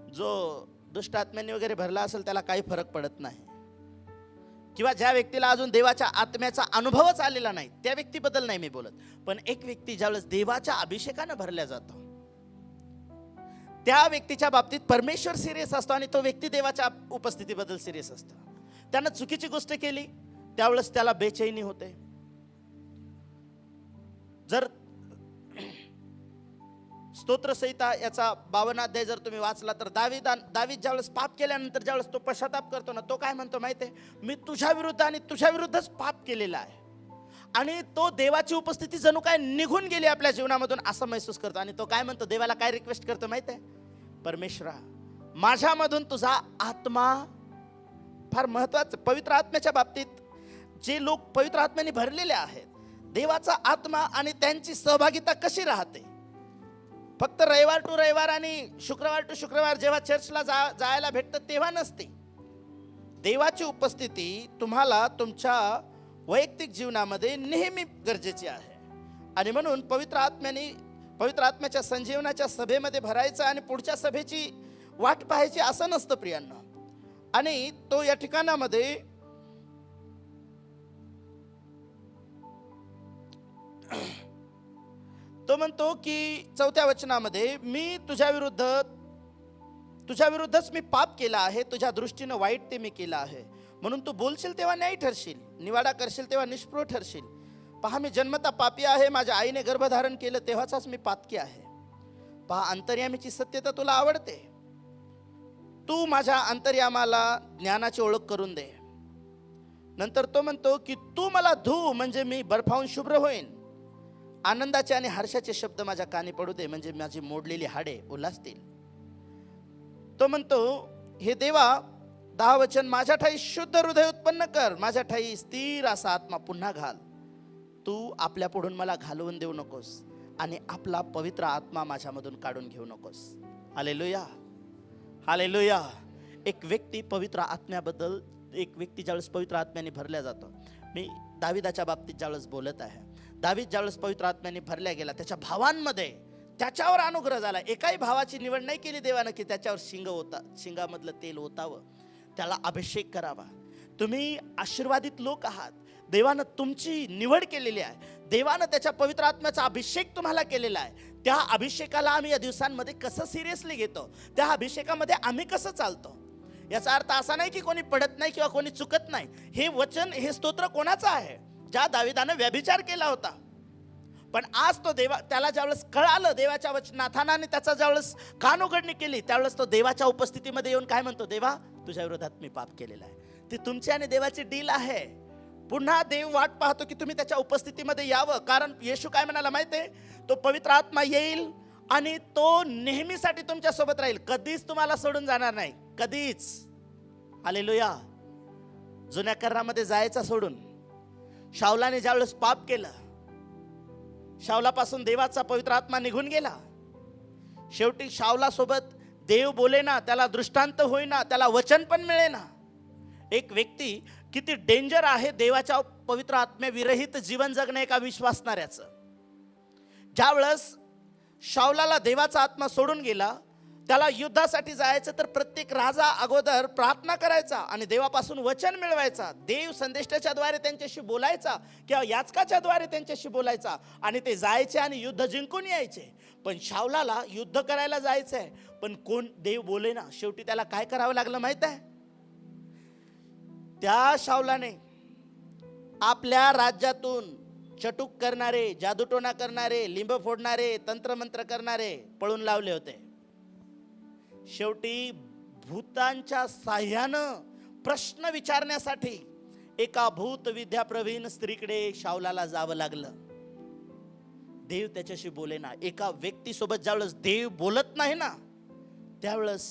जो दुष्ट आत्म्याने वगैरे भरला असेल त्याला काही फरक पडत नाही, किंवा ज्या व्यक्तीला अजून देवाच्या आत्म्याचा अनुभवच आलेला नाही त्या व्यक्तीबद्दल नाही मी बोलत. पण एक व्यक्ती ज्यावेळेस देवाच्या अभिषेकाने भरल्या जातो त्या व्यक्तीच्या बाबतीत परमेश्वर सिरियस असतो आणि तो व्यक्ती देवाच्या उपस्थितीबद्दल सिरियस असतो. त्यानं चुकीची गोष्ट केली त्यावेळेस त्याला बेचैनी होते. जर स्तोत्रसंहिता याचा 52 अध्याय जर तुम्ही वाचला तर दावीद ज्यावेळेस पाप केल्यानंतर ज्यावेळेस तो पश्चाताप करतो ना, तो काय म्हणतो माहिती आहे? मी तुझ्या विरुद्ध आणि तुझ्या विरुद्धच पाप केलेला आहे. आणि तो देवाची उपस्थिती जणू काय निघून गेली आपल्या जीवनामधून असं महसूस करतो. आणि तो काय म्हणतो? देवाला काय रिक्वेस्ट करतो माहिती आहे? परमेश्वरा, माझ्यामधून तुझा आत्मा, फार महत्वाचं, पवित्र आत्म्याच्या बाबतीत जे लोक पवित्र आत्म्याने भरलेले आहेत, देवाचा आत्मा आणि त्यांची सहभागिता कशी राहते? फक्त रविवार टू रविवार आणि शुक्रवार टू शुक्रवार जेव्हा चर्चला जायला भेटतं तेव्हा नसते. देवाची उपस्थिती तुम्हाला तुमच्या वैयक्तिक जीवनामध्ये नेहमी गरजेची आहे. आणि म्हणून पवित्र आत्म्याच्या संजीवनाच्या सभेमध्ये भरायचं आणि पुढच्या सभेची वाट पाहायची असं नसतं प्रियांना. आणि तो या ठिकाणामध्ये तो म्हणतो की 4थ्या वचनामध्ये, मी तुझ्या विरुद्धच मी पाप केला आहे, तुझ्या दृष्टीनं वाईट ते मी केलं आहे. म्हणून तू बोलशील तेव्हा न्यायी ठरशील, निवाडा करशील तेव्हा निष्पृह ठरशील. पहा, मी जन्मता पापी आहे, माझ्या आईने गर्भधारण केलं तेव्हाचाच मी पातकी आहे. पहा, अंतर्यामीची सत्यता तुला आवडते. तू माझ्या अंतर्यामाला ज्ञानाची ओळख करून दे. नंतर तो म्हणतो की तू मला धू म्हणजे मी बर्फावून शुभ्र होईन. आनंदाचे आणि हर्षाचे शब्द माझ्या कानी पडू दे म्हणजे माझी मोडलेली हाडे उल्हासतील. तो म्हणतो, हे देवा, 10 वचन, माझ्या ठाई शुद्ध हृदय उत्पन्न कर, माझ्या ठाई स्थिर असा आत्मा पुन्हा घाल. तू आपल्या पुढून मला घालवून देऊ नकोस आणि आपला पवित्र आत्मा माझ्यामधून काढून घेऊ नकोस. Hallelujah, hallelujah. एक व्यक्ती पवित्र आत्म्याबद्दल, एक व्यक्ती ज्यावेळेस पवित्र आत्म्याने भरल्या जातो. मी दाविदाच्या बाबतीत ज्यावेळेस बोलत आहे, दावीद ज्यावेळेस पवित्र आत्म्याने भरल्या गेला, त्याच्या भावांमध्ये त्याच्यावर अनुग्रह झाला. एकाही भावाची निवड नाही केली देवानं की त्याच्यावर शिंगामधलं तेल ओतावं, त्याला अभिषेक करावा. तुम्ही आशीर्वादित लोक आहात. देवानं तुमची निवड केलेली आहे. देवानं त्याच्या पवित्र आत्म्याचा अभिषेक तुम्हाला केलेला आहे. त्या अभिषेकाला आम्ही या दिवसांमध्ये कसं सिरियसली घेतो, त्या अभिषेकामध्ये आम्ही कसं चालतो. याचा अर्थ असा नाही की कोणी पडत नाही किंवा कोणी चुकत नाही. हे वचन, हे स्तोत्र कोणाचं आहे? ज्या दाविदानं व्यभिचार केला होता, पण आज तो त्याला ज्यावेळेस कळालं देवाच्या नाथानाने त्याचा ज्यावेळेस कान उघडणी केली, त्यावेळेस तो देवाच्या उपस्थितीमध्ये येऊन काय म्हणतो, देवा तुझ्या विरोधात मी पाप केलेला आहे. ती तुमची आणि देवाची डील आहे. पुन्हा देव वाट पाहतो की तुम्ही त्याच्या उपस्थितीमध्ये यावं. कारण येशू काय म्हणाला माहिती आहे? तो पवित्र आत्मा येईल आणि तो नेहमीसाठी तुमच्या सोबत राहील, कधीच तुम्हाला सोडून जाणार नाही, कधीच. हालेलुया. जुन्या करारामध्ये जायचा सोडून शाऊलाने ज्यावेळेस पाप केलं, शाऊलापासून देवाचा पवित्र आत्मा निघून गेला. शेवटी शाऊला सोबत देव बोलेना, त्याला दृष्टांत होईना, त्याला वचन पण मिळेना. एक व्यक्ती किती डेंजर आहे देवाच्या पवित्र आत्म्याविरहित जीवन जगणे एका विश्वासणाऱ्याचं. ज्यावेळेस शाऊलाला देवाचा आत्मा सोडून गेला, त्याला युद्धासाठी जायचं तर प्रत्येक राजा अगोदर प्रार्थना करायचा आणि देवापासून वचन मिळवायचा. देव संदेष्टाच्या द्वारे त्यांच्याशी बोलायचा किंवा याचकाच्या द्वारे त्यांच्याशी बोलायचा आणि ते जायचे आणि युद्ध जिंकून यायचे. पण शाऊलाला युद्ध करायला जायचंय, पण कोण देव बोलेना. शेवटी त्याला काय करावं लागलं माहित आहे? त्या शाऊलाने आपल्या राज्यातून चटूक करणारे, जादूटोणा करणारे, लिंब फोडणारे, तंत्रमंत्र करणारे पळून लावले होते. शेवटी भूतांच्या साह्यानं प्रश्न विचारण्यासाठी एका भूत विद्या प्रवीण स्त्रीकडे शाऊलाला जावं लागलं. देव त्याच्याशी बोलेना. एका व्यक्तीसोबत ज्यावेळेस देव बोलत नाही ना, त्यावेळेस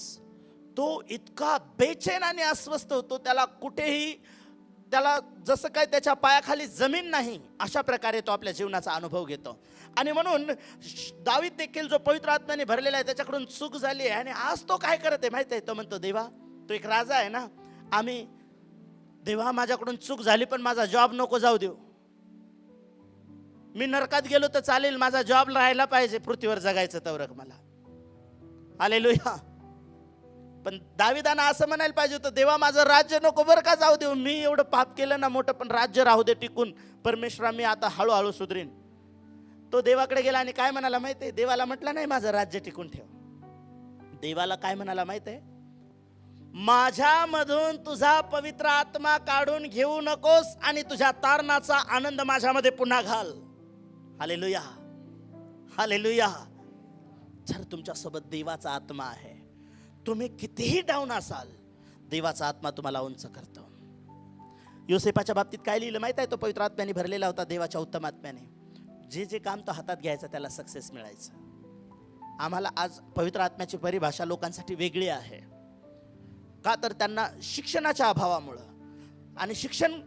तो इतका बेचैन आणि अस्वस्थ होतो, त्याला कुठेही, त्याला जसं काय त्याच्या पायाखाली जमीन नाही, अशा प्रकारे तो आपल्या जीवनाचा अनुभव घेतो. आणि म्हणून दावीद देखील जो पवित्र आत्म्याने भरलेला आहे, त्याच्याकडून चूक झाली आहे आणि आज तो काय करत आहे माहिती आहे? तो म्हणतो, देवा तो एक राजा आहे ना, देवा माझ्याकडून चूक झाली, पण माझा जॉब नको जाऊ देऊ. मी नरकात गेलो तर चालेल, माझा जॉब राहायला पाहिजे, पृथ्वीवर जगायचं तवरक मला. हालेलुया. पण दाविदानं असं म्हणायला पाहिजे होतं, देवा माझं राज्य नको बरं का जाऊ देऊ, मी एवढं पाप केलं ना मोठं, पण राज्य राहू दे टिकून. परमेश्वरा मी आता हळूहळू सुधरीन. तो देवाकडे गेला आणि काय म्हणाला माहिती आहे? देवाला म्हटलं नाही माझं राज्य टिकून ठेव. देवाला काय म्हणाला माहिती आहे? माझ्यामधून तुझा पवित्र आत्मा काढून घेऊ नकोस आणि तुझ्या तारणाचा आनंद माझ्यामध्ये पुन्हा घाल. Hallelujah, hallelujah. जर तुमच्यासोबत देवाचा आत्मा आहे, तुम्ही कितीही डाऊन असाल, देवाचा आत्मा तुम्हाला उंच करतो. योसेफाच्या बाबतीत काय लिहिलं माहित आहे? तो पवित्र आत्म्याने भरलेला होता, देवाच्या उत्तम आत्म्याने. जे जे काम तो हातात घ्यायचा त्याला सक्सेस मिळायचं. आम्हाला आज पवित्र आत्म्याची परिभाषा लोकांसाठी वेगळी आहे. का तर त्यांना शिक्षणाच्या अभावामुळं, आणि शिक्षण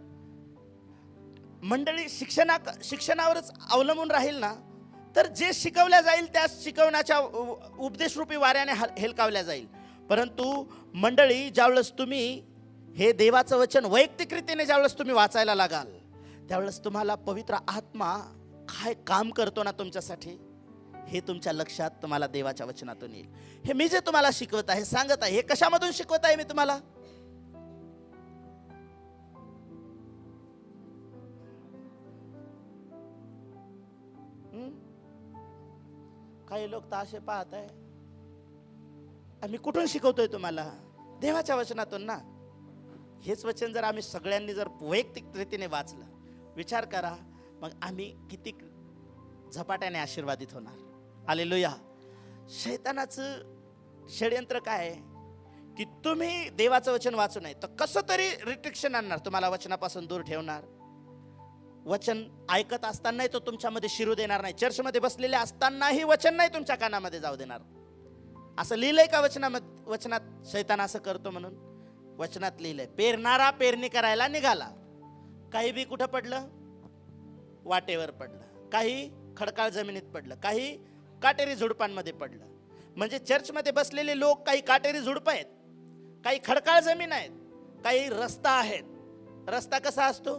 मंडळी शिक्षणावरच अवलंबून राहील ना, तर जे शिकवल्या जाईल त्या शिकवण्याच्या उपदेशरूपी वाऱ्याने हेलकावल्या जाईल. परंतु मंडळी, ज्यावेळेस तुम्ही हे देवाचं वचन वैयक्तिक रीतीने ज्यावेळेस तुम्ही वाचायला लागाल, त्यावेळेस तुम्हाला पवित्र आत्मा काय काम करतो ना तुमच्यासाठी, हे तुमच्या लक्षात तुम्हाला देवाच्या वचनातून येईल. हे मी जे तुम्हाला शिकवत आहे, सांगत आहे, हे कशामधून शिकवत आहे मी तुम्हाला? काही लोक ताशे पाहत आहे, आम्ही कुठून शिकवतोय तुम्हाला? देवाच्या वचनातून ना. हेच वचन जर आम्ही सगळ्यांनी जर वैयक्तिक रीतीने वाचलं, विचार करा, मग आम्ही किती झपाट्याने आशीर्वादित होणार. हालेलुया. शैतानाचं षडयंत्र काय आहे की तुम्ही देवाचं वचन वाचू नये तर कसं तरी रिस्ट्रिक्शन आणणार, तुम्हाला वचनापासून दूर ठेवणार. वचन ऐकत असतानाही तो तुमच्यामध्ये शिरू देणार नाही. चर्चमध्ये बसलेले असतानाही वचन नाही तुमच्या कानामध्ये जाऊ देणार. असं लिहिलंय का वचनात शैतान असं करतो म्हणून? वचनात लिहिलंय, पेरणारा पेरणी करायला निघाला, काही बी कुठं पडलं? वाटेवर पडलं. काही खडकाळ जमिनीत पडलं, काही काटेरी झुडपांमध्ये पडलं. म्हणजे चर्चमध्ये बसलेले लोक काही काटेरी झुडपं आहेत, काही खडकाळ जमीन आहेत, काही रस्ता आहेत. रस्ता कसा असतो?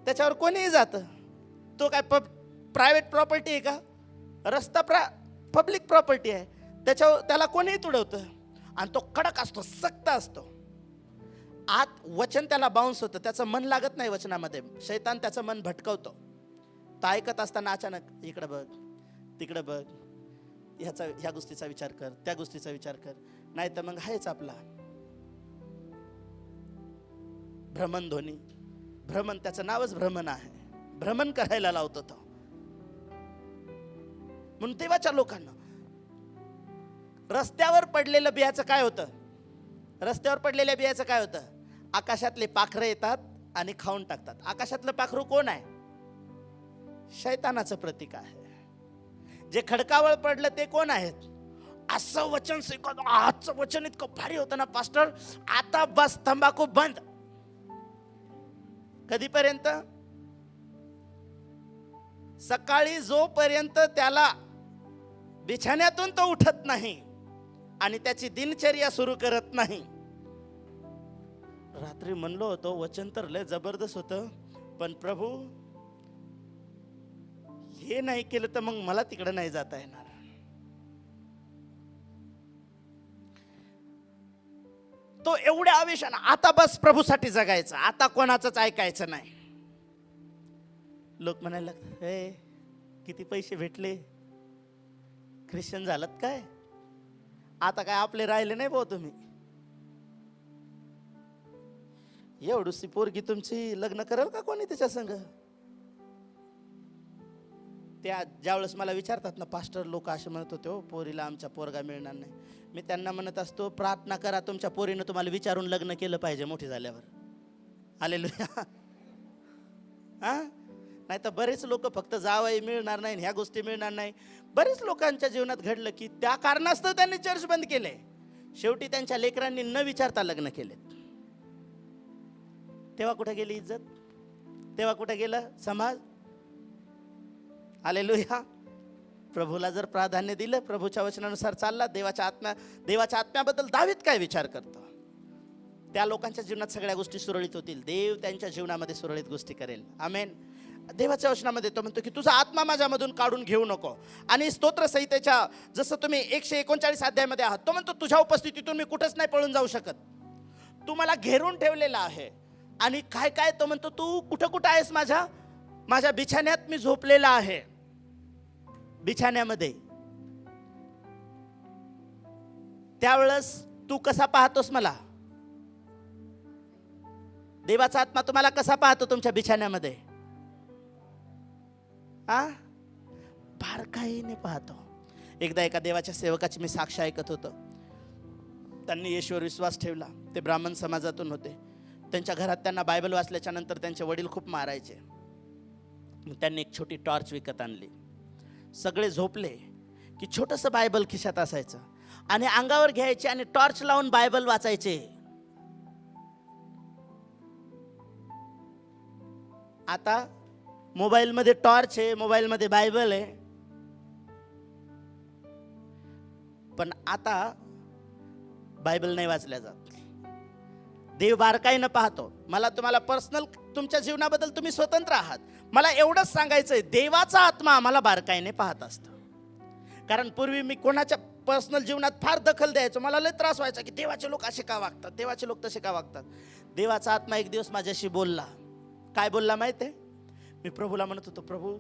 त्याच्यावर कोणीही जातं. तो काय प्रायव्हेट प्रॉपर्टी आहे का? रस्ता पब्लिक प्रॉपर्टी आहे. त्याला कोणीही तुडवतं. आणि तो कडक असतो, सक्त असतो. आत वचन त्याला बाउन्स होतं, त्याचं मन लागत नाही वचनामध्ये. शैतान त्याचं मन भटकवतो. तर ऐकत असताना अचानक इकडे बघ, तिकडे बघ, ह्या गोष्टीचा विचार कर, त्या गोष्टीचा विचार कर. नाही तर मग आहेच आपला भ्रमणध्वनी. भ्रमण, त्याचं नावच भ्रमण आहे. भ्रमण करायला लावतो तो. म्हणून देवाच्या लोकांना रस्त्यावर पडलेलं बियाचं काय होतं? रस्त्यावर पडलेल्या बियाचं काय होतं? आकाशातले पाखरं येतात आणि खाऊन टाकतात. आकाशातलं पाखरू कोण आहे? शैतानाचं प्रतीक आहे. जे खडकावर पडलं ते कोण आहेत? असं वचन शिकवत, आजचं वचन इतकं भारी होतं ना पास्टर, आता बस तंबाखू बंद. कधीपर्यंत? सकाळी जोपर्यंत त्याला बिछाण्यातून तो उठत नाही आणि त्याची दिनचर्या सुरू करत नाही. रात्री म्हणलो होतो वचन तर लय जबरदस्त होतं, पण प्रभू हे नाही केलं तर मग मला तिकडे नाही जाता येणार. तो एवढ्या आवेशानं आता बस प्रभूसाठी जगायचं, आता कोणाचंच ऐकायचं नाही. लोक म्हणायला लागतात, हे किती पैसे भेटले, ख्रिश्चन झालात काय? आता काय आपले राहिले नाही भाऊ तुम्ही. एवढीशी पोरगी तुमची लग्न करेल का कोणी त्याच्या संग? त्या ज्यावेळेस मला विचारतात ना, पास्टर लोक असे म्हणत होते, हो पोरीला आमच्या पोरगा मिळणार नाही. मी त्यांना म्हणत असतो, प्रार्थना करा तुमच्या पोरीनं तुम्हाला विचारून लग्न केलं पाहिजे मोठी झाल्यावर. हालेलुया. हा, नाही तर बरेच लोक फक्त जावई मिळणार नाही, ह्या गोष्टी मिळणार नाही. बरेच लोकांच्या जीवनात घडलं की त्या कारणास्तव त्यांनी चर्च बंद केले. शेवटी त्यांच्या लेकरांनी न विचारता लग्न केलेत. तेव्हा कुठे गेली इज्जत? तेव्हा कुठे गेलं समाज? हालेलुया. प्रभूला जर प्राधान्य दिलं, प्रभूच्या वचनानुसार चालला, देवाच्या आत्म्याबद्दल दावीद काय विचार करतो? त्या लोकांच्या जीवनात सगळ्या गोष्टी सुरळीत होतील. देव त्यांच्या जीवनामध्ये सुरळीत गोष्टी करेल. आमेन. देवाच्या वचनामध्ये तो म्हणतो की तुझा आत्मा माझ्यामधून काढून घेऊ नको. आणि स्तोत्र संहितेच्या जसं तुम्ही 139 अध्यायामध्ये आहात, तो म्हणतो तुझ्या उपस्थितीतून मी कुठंच नाही पळून जाऊ शकत. तू मला घेरून ठेवलेला आहे. आणि काय काय तो म्हणतो, तू कुठं कुठं आहेस? माझ्या बिछाण्यात मी झोपलेला आहे. बिछाण्यामध्ये त्यावेळेस तू कसा पाहतोस मला? देवाचा आत्मा तुम्हाला कसा पाहतो तुमच्या बिछाण्यामध्ये? बारकाईने पाहतो. एकदा एका देवाच्या सेवकाची मी साक्ष ऐकत होतो. त्यांनी येशूवर विश्वास ठेवला. ते ब्राह्मण समाजातून होते. त्यांच्या घरात त्यांना बायबल वाचल्याच्या नंतर त्यांचे वडील खूप मारायचे. त्यांनी एक छोटी टॉर्च विकत आणली. सगळे झोपले की छोटंसं बायबल खिशात असायचं आणि अंगावर घ्यायचे आणि टॉर्च लावून बायबल वाचायचे. आता मोबाईलमध्ये टॉर्च आहे, मोबाईलमध्ये बायबल आहे, पण आता बायबल नाही वाचल्या जात. देव बारकाईनं पाहतो. मला तुम्हाला पर्सनल तुमच्या जीवनाबद्दल तुम्ही स्वतंत्र आहात. मला एवढंच सांगायचंय, देवाचा आत्मा आम्हाला बारकाईने पाहत असतो. कारण पूर्वी मी कोणाच्या पर्सनल जीवनात फार दखल द्यायचो. मला लय त्रास व्हायचा की देवाचे लोक असे का वागतात, देवाचे लोक तसे का वागतात. देवाचा आत्मा एक दिवस माझ्याशी बोलला. काय बोलला माहिती आहे? मी प्रभूला म्हणत होतो, प्रभू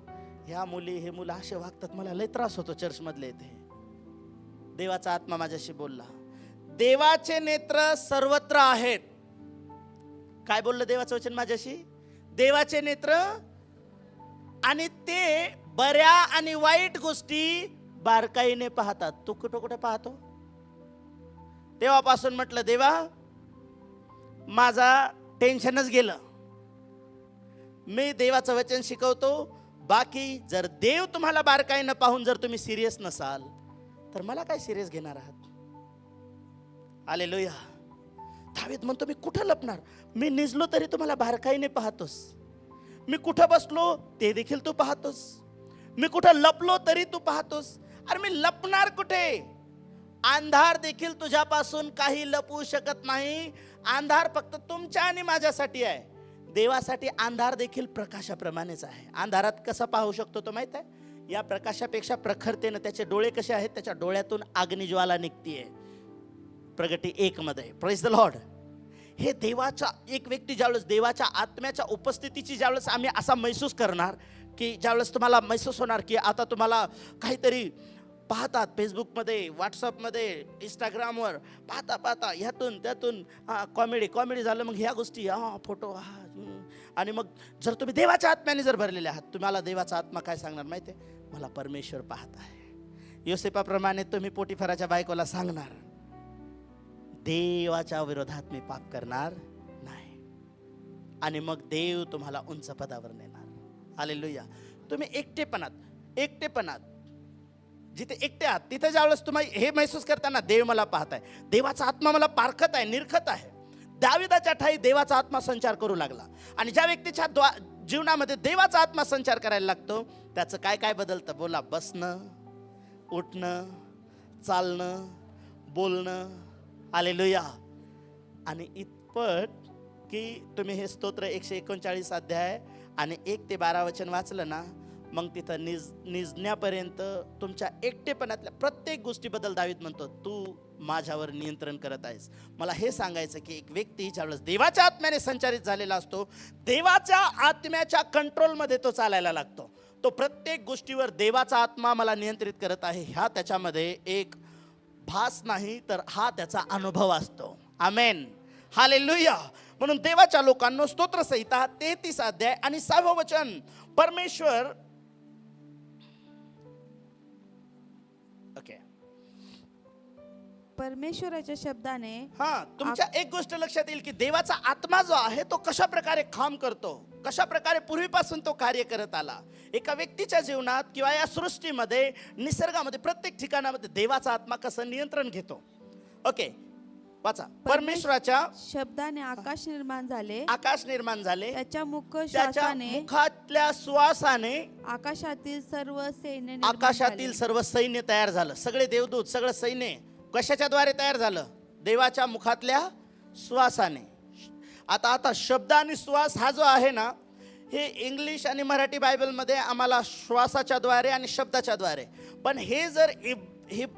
ह्या मुली हे मुलं असे वागतात, मला लय त्रास होतो चर्चमधले इथे. देवाचा आत्मा माझ्याशी बोलला, देवाचे नेत्र सर्वत्र आहेत. काय बोललं देवाचं वचन माझ्याशी? देवाचे नेत्र, आणि ते बऱ्या आणि वाईट गोष्टी बारकाईने पाहतात. तू कुठं कुठं पाहतो? तेव्हापासून म्हटलं, देवा माझा टेन्शनच गेलं. मी देवाचं वचन शिकवतो. बाकी जर देव तुम्हाला बारकाईनं पाहून जर तुम्ही सिरियस नसाल तर मला काय सिरियस घेणार आहात? हालेलुया. दावीद म्हणतो, मी कुठं लपणार? मी निजलो तरी तुम्हाला बारकाईने पाहतोस. मी कुठं बसलो ते देखील तू पाहतोस. मी कुठं लपलो तरी तू पाहतोस. अरे मी लपणार कुठे? अंधार देखील तुझ्यापासून काही लपवू शकत नाही. अंधार फक्त तुमच्या आणि माझ्यासाठी आहे. देवासाठी अंधार देखील प्रकाशाप्रमाणेच आहे. अंधारात कसं पाहू शकतो तो माहित आहे? या प्रकाशापेक्षा प्रखरतेनं त्याचे डोळे कसे आहेत? त्याच्या डोळ्यातून अग्निज्वाला निघतीये. प्रगटी 1 मध्ये. Praise the Lord. हे देवाचा एक व्यक्ती ज्यावेळेस देवाच्या आत्म्याच्या उपस्थितीची ज्यावेळेस आम्ही असा महसूस करणार, की ज्यावेळेस तुम्हाला महसूस होणार की आता तुम्हाला काहीतरी पाहतात फेसबुकमध्ये, व्हॉट्सअपमध्ये, इंस्टाग्रामवर पाहता पाहता ह्यातून त्यातून कॉमेडी झालं, मग ह्या गोष्टी फोटो आणि मग जर तुम्ही देवाच्या आत्म्याने जर भरलेले आहात, तुम्हाला देवाचा आत्मा काय सांगणार माहिती आहे? मला परमेश्वर पाहत आहे. योसेफाप्रमाणे तुम्ही पोटिफराच्या बायकोला सांगणार, देवाच्या विरोधात मी पाप करणार नाही. आणि मग देव तुम्हाला उंच पदावर नेणार. हालेलुया. तुम्ही एकटेपणात जिथे एकटे आहात तिथे ज्यावेळेस तुम्ही हे महसूस करताना देव मला पाहत आहे, देवाचा आत्मा मला पारखत आहे, निरखत आहे. दाविदाच्या ठाई देवाचा आत्मा संचार करू लागला. आणि ज्या व्यक्तीच्या जीवनामध्ये देवाचा आत्मा संचार करायला लागतो, त्याचं काय काय बदलतं? बोला. बसणं, उठणं, चालणं, बोलणं. हालेलुया. आणि इतपत की तुम्ही हे स्तोत्र 139 अध्याय आणि 1 ते 12 वचन वाचलं ना, मग तिथं निजण्यापर्यंत तुमच्या एकटेपणातल्या प्रत्येक गोष्टीबद्दल दावीद म्हणतो, तू माझ्यावर नियंत्रण करत आहेस. मला हे सांगायचं की एक व्यक्ती ज्यावेळेस देवाच्या आत्म्याने संचारित झालेला असतो, देवाच्या आत्म्याच्या कंट्रोलमध्ये तो चालायला लागतो. तो प्रत्येक गोष्टीवर देवाचा आत्मा मला नियंत्रित करत आहे ह्या त्याच्यामध्ये एक भास नाही, तर हा त्याचा अनुभव असतो. आमेन. हालेलुया. म्हणून देवाच्या लोकांनो, स्तोत्रसंहिता 33 अध्याय आणि 6 वचन. परमेश्वर परमेश्वराच्या शब्दाने तुमच्या एक गोष्ट लक्षात येईल की देवाचा आत्मा जो आहे तो कशा प्रकारे काम करतो, कशा प्रकारे पूर्वीपासून तो कार्य करत आला. एका व्यक्तीच्या जीवनात किंवा या सृष्टीमध्ये, निसर्गामध्ये, प्रत्येक ठिकाणामध्ये देवाचा आत्मा कसं नियंत्रण घेतो. ओके, वाचा. परमेश्वराच्या शब्दाने आकाश निर्माण झाले, आकाश निर्माण झाले, त्याच्या त्याच्या मुखातल्या श्वासाने आकाशातील सर्व सैन्य तयार झालं. सगळे देवदूत, सगळं सैन्य कशाच्या द्वारे तयार झालं? देवाच्या मुखातल्या श्वासाने. आता शब्द आणि श्वास हा जो आहे ना, हे इंग्लिश आणि मराठी बायबलमध्ये आम्हाला श्वासाच्या द्वारे आणि शब्दाच्या द्वारे, पण हे जर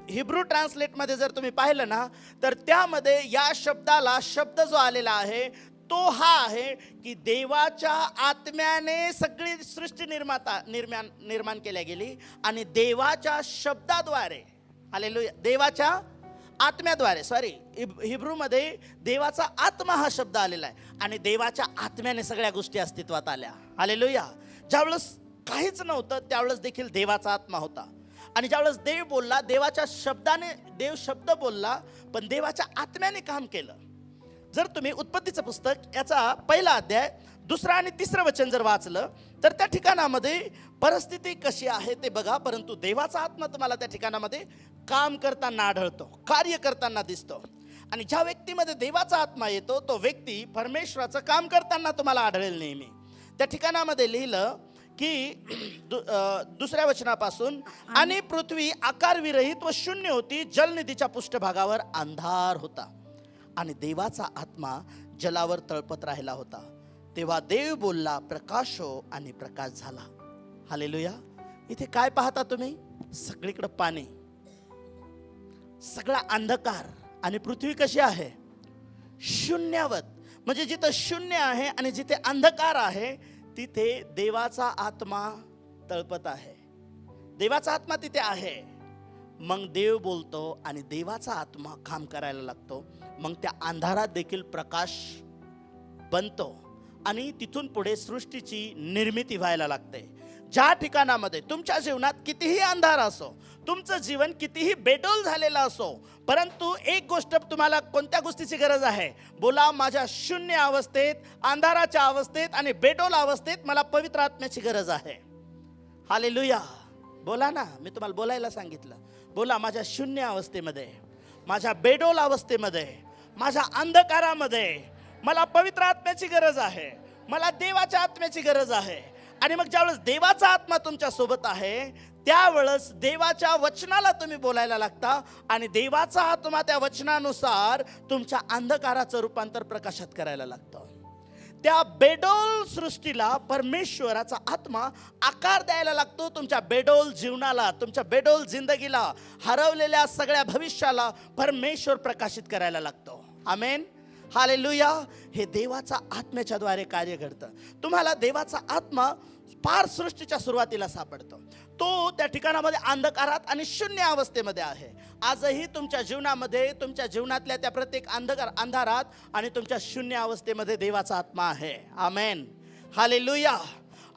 हिब्रू ट्रान्सलेटमध्ये जर तुम्ही पाहिलं ना, तर त्यामध्ये या शब्दाला शब्द जो आलेला आहे तो हा आहे की देवाच्या आत्म्याने सगळी सृष्टी निर्माण केल्या गेली आणि देवाच्या शब्दाद्वारे, हालेलुया, देवाच्या आत्म्याद्वारे, हिब्रूमध्ये देवाचा आत्मा हा शब्द आलेला आहे आणि देवाच्या आत्म्याने सगळ्या गोष्टी अस्तित्वात आल्या. हालेलुया. ज्यावेळेस काहीच नव्हतं त्यावेळेस देखील देवाचा आत्मा होता. आणि ज्यावेळेस देव बोलला, देवाच्या शब्दाने, देव शब्द बोलला, पण देवाच्या आत्म्याने काम केलं. जर तुम्ही उत्पत्तीचं पुस्तक याचा 1 अध्याय 2 आणि 3 वचन जर वाचलं तर त्या ठिकाणामध्ये परिस्थिती कशी आहे ते बघा. परंतु देवाचा आत्मा तुम्हाला त्या ठिकाणामध्ये काम करताना आढळतो, कार्य करताना दिसतो. आणि ज्या व्यक्तीमध्ये देवाचा आत्मा येतो तो व्यक्ती परमेश्वराचं काम करताना तुम्हाला आढळेल नेहमी. त्या ठिकाणामध्ये लिहिलं की 2 वचनापासून, आणि पृथ्वी आकारविरहित व शून्य होती, जलनिधीच्या पृष्ठभागावर अंधार होता आणि देवाचा आत्मा जलावर तळपत राहिला होता. तेव्हा देव बोलला, प्रकाश हो, आणि प्रकाश झाला. हालेलुया. इथे काय पाहता तुम्ही? सगळीकडे पाणी, सगळा अंधकार, आणि पृथ्वी कशी आहे? शून्यवत. म्हणजे जिथं शून्य आहे आणि जिथे अंधकार आहे तिथे देवाचा आत्मा तळपत आहे. देवाचा आत्मा तिथे आहे. मग देव बोलतो आणि देवाचा आत्मा काम करायला लागतो. मग त्या अंधारात देखील प्रकाश बनतो आणि तिथून पुढे सृष्टीची निर्मिती व्हायला लागते. ज्या ठिकाणामध्ये तुमच्या जीवनात कितीही अंधार असो, तुमचं जीवन कितीही बेडोल झालेलं असो, परंतु एक गोष्ट तुम्हाला कोणत्या गोष्टीची गरज आहे? बोला, माझ्या शून्य अवस्थेत, अंधाराच्या अवस्थेत आणि बेडोल अवस्थेत मला पवित्र आत्म्याची गरज आहे. हालेलुया. बोला ना, मी तुम्हाला बोलायला सांगितलं. बोला, माझ्या शून्य अवस्थेमध्ये, माझ्या बेडोल अवस्थेमध्ये, माझ्या अंधकारामध्ये मला पवित्र आत्म्याची गरज आहे, मला देवाच्या आत्म्याची गरज आहे. आणि मग ज्यावेळेस देवाचा आत्मा तुमच्या सोबत आहे, त्यावेळेस देवाच्या वचनाला तुम्ही बोलायला लागता आणि देवाचा आत्मा त्या वचनानुसार तुमच्या अंधकाराचं रूपांतर प्रकाशात करायला लागतं. त्या बेडोल सृष्टीला परमेश्वराचा आत्मा आकार द्यायला लागतो. तुमच्या बेडोल जीवनाला, तुमच्या बेडोल जिंदगीला, हरवलेल्या सगळ्या भविष्याला परमेश्वर प्रकाशित करायला लागतो. आमेन, हालेलुया. हे देवाचा आत्म्याच्या द्वारे कार्य करतं. तुम्हाला देवाचा आत्मा फार सृष्टीच्या सुरुवातीला सापडतो. तो त्या ठिकाणामध्ये अंधकारात आणि शून्य अवस्थेमध्ये आहे. आजही तुमच्या जीवनामध्ये, तुमच्या जीवनातल्या त्या प्रत्येक अंधारात आणि तुमच्या शून्य अवस्थेमध्ये देवाचा आत्मा आहे. आमेन, हालेलुया.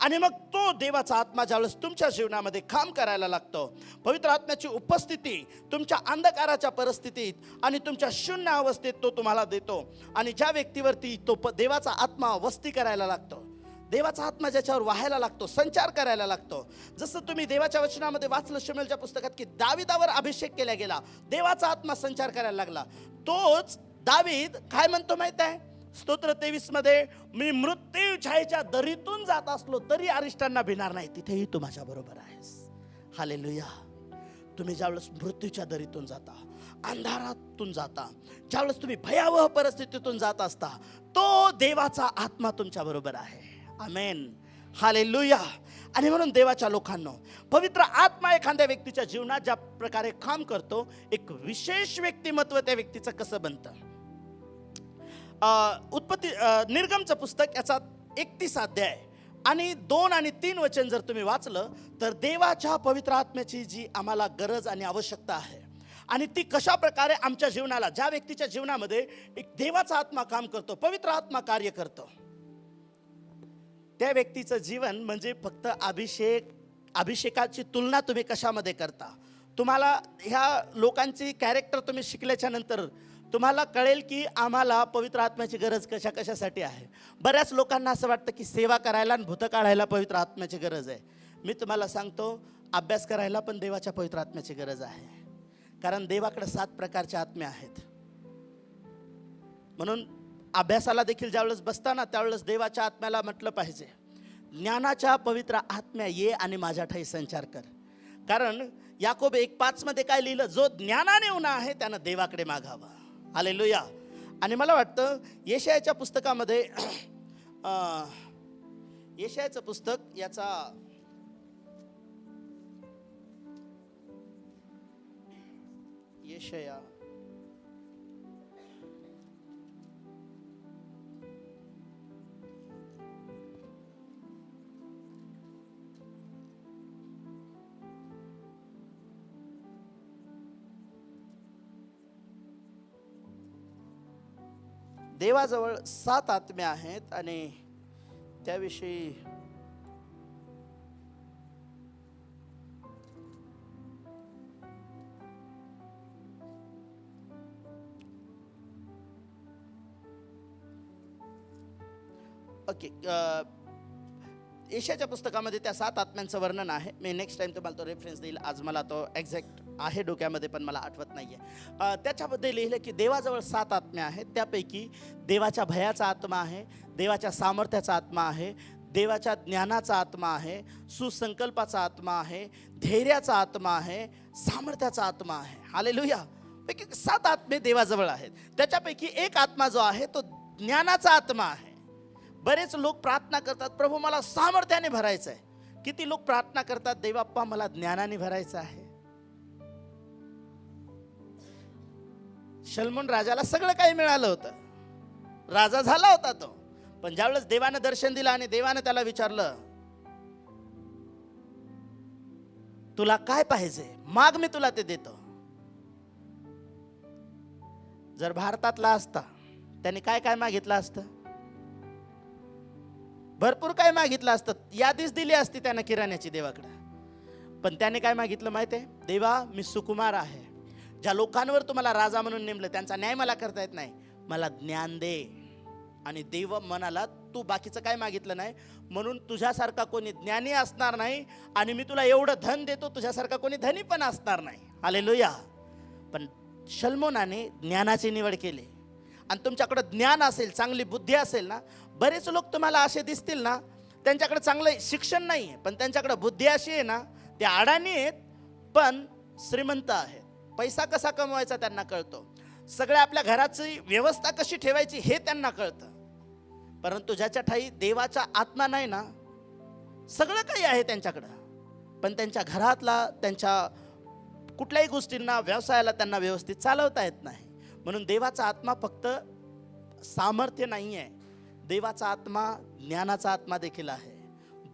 आणि मग तो देवाचा आत्मा ज्यावेळेस तुमच्या जीवनामध्ये काम करायला लागतो, पवित्र आत्म्याची उपस्थिती तुमच्या अंधकाराच्या परिस्थितीत आणि तुमच्या शून्य अवस्थेत तो तुम्हाला देतो. आणि ज्या व्यक्तीवरती तो देवाचा आत्मा वस्ती करायला लागतो, देवाचा आत्मा ज्याच्यावर वाहायला लागतो, संचार करायला लागतो. जसं तुम्ही देवाच्या वचनामध्ये वाचलं शमूएलच्या पुस्तकात की दाविदावर अभिषेक केला गेला, देवाचा आत्मा संचार करायला लागला. तोच दावीद काय म्हणतो माहित आहे? स्तोत्र 23 मध्ये, मी मृत्यू छायेच्या दरीतून जात असलो तरी अरिष्टांना भिणार नाही, तिथेही तू माझ्या बरोबर आहेस. हालेलुया. तुम्ही ज्यावेळेस मृत्यूच्या दरीतून जाता, अंधारातून जाता, ज्यावेळेस तुम्ही भयावह परिस्थितीतून जात असता, तो देवाचा आत्मा तुमच्या बरोबर आहे. आमेन, हालेलुया. आणि म्हणून देवाच्या लोकांनो, पवित्र आत्मा एखाद्या व्यक्तीच्या जीवनात ज्या प्रकारे काम करतो, एक विशेष व्यक्तिमत्व त्या व्यक्तीचं कसं बनतं. निर्गमचं पुस्तक याचा 31 अध्याय आणि 2 आणि 3 वचन जर तुम्ही वाचलं तर देवाच्या पवित्र आत्म्याची जी आम्हाला गरज आणि आवश्यकता आहे आणि ती कशा प्रकारे आमच्या जीवनाला, ज्या व्यक्तीच्या जीवनामध्ये एक देवाचा आत्मा काम करतो, पवित्र आत्मा कार्य करतो, त्या व्यक्तीचं जीवन म्हणजे फक्त अभिषेकाची तुलना तुम्ही कशामध्ये करता. तुम्हाला ह्या लोकांची कॅरेक्टर तुम्ही शिकल्याच्या नंतर तुम्हाला कळेल की आम्हाला पवित्र आत्म्याची गरज कशासाठी आहे. बऱ्याच लोकांना असं वाटतं की सेवा करायला आणि भूत काढायला पवित्र आत्म्याची गरज आहे. मी तुम्हाला सांगतो, अभ्यास करायला पण देवाच्या पवित्र आत्म्याची गरज आहे. कारण देवाकडे 7 प्रकारचे आत्मे आहेत. म्हणून अभ्यासाला देखील ज्यावेळेस बसताना त्यावेळेस देवाच्या आत्म्याला म्हटलं पाहिजे, ज्ञानाच्या पवित्र आत्म्या ये आणि माझ्या ठाई संचार कर. कारण याकोब 1:5 मध्ये काय लिहिलं, जो ज्ञानाने उन्हा आहे त्यानं देवाकडे मागावा. हालेलुया. आणि मला वाटतं यशायाच्या पुस्तकामध्ये यशायाचं पुस्तक याचा यशाया देवाजवळ 7 आत्मे आहेत आणि त्याविषयी ओके, यशाच्या पुस्तकामध्ये त्या 7 आत्म्यांचं वर्णन आहे. मी नेक्स्ट टाइम तुम्हाला तो रेफरन्स देईल. आज मला तो एक्झॅक्ट आहे डोक्यामध्ये पण मला आठवत नाही आहे. त्याच्यामध्ये लिहिलं की देवाजवळ 7 आत्म्या आहेत. त्यापैकी देवाच्या भयाचा आत्मा आहे, देवाच्या सामर्थ्याचा आत्मा आहे, देवाच्या ज्ञानाचा आत्मा आहे, सुसंकल्पाचा आत्मा आहे, धैर्याचा आत्मा आहे, सामर्थ्याचा आत्मा आहे. हालेलुया. पैकी 7 आत्मे देवाजवळ आहेत. त्याच्यापैकी एक आत्मा जो आहे तो ज्ञानाचा आत्मा आहे. बरेच लोक प्रार्थना करतात, प्रभू मला सामर्थ्याने भरायचं आहे. किती लोक प्रार्थना करतात, देवाप्पा मला ज्ञानाने भरायचं आहे. शल्मोन राजाला सगळं काही मिळालं होतं, राजा झाला होता तो. पण ज्यावेळेस देवानं दर्शन दिलं आणि देवानं त्याला विचारलं, तुला काय पाहिजे, माग मी तुला ते देतो. जर भारतातला असता त्याने काय काय मागितलं असतं, भरपूर काय मागितलं असतं, यादीच दिली असती त्यानं किराण्याची देवाकडे. पण त्याने काय मागितलं माहिती आहे, देवा मी सुकुमार आहे, ज्या लोकांवर तुम्हाला राजा म्हणून नेमलं त्यांचा न्याय मला करता येत नाही, मला ज्ञान दे. आणि देव म्हणाला तू बाकीचं काय मागितलं नाही, म्हणून तुझ्यासारखा कोणी ज्ञानी असणार नाही आणि मी तुला एवढं धन देतो, तुझ्यासारखा कोणी धनी पण असणार नाही. हालेलुया. पण शल्मोनाने ज्ञानाची निवड केली. आणि तुमच्याकडे ज्ञान असेल, चांगली बुद्धी असेल ना, बरेच लोक तुम्हाला असे दिसतील ना, त्यांच्याकडे चांगलं शिक्षण नाही आहे, पण त्यांच्याकडे बुद्धी अशी आहे ना, ते अडाणी आहेत पण श्रीमंत आहेत. पैसा कसा कमवायचा त्यांना कळतो, सगळ्या आपल्या घराची व्यवस्था कशी ठेवायची हे त्यांना कळतं. परंतु ज्याच्या ठाई देवाचा आत्मा नाही ना, सगळं काही आहे त्यांच्याकडं, पण त्यांच्या घरातला, त्यांच्या कुठल्याही गोष्टींना, व्यवसायाला त्यांना व्यवस्थित चालवता येत नाही. म्हणून देवाचा आत्मा फक्त सामर्थ्य नाही आहे, देवाचा आत्मा ज्ञानाचा आत्मा देखील आहे,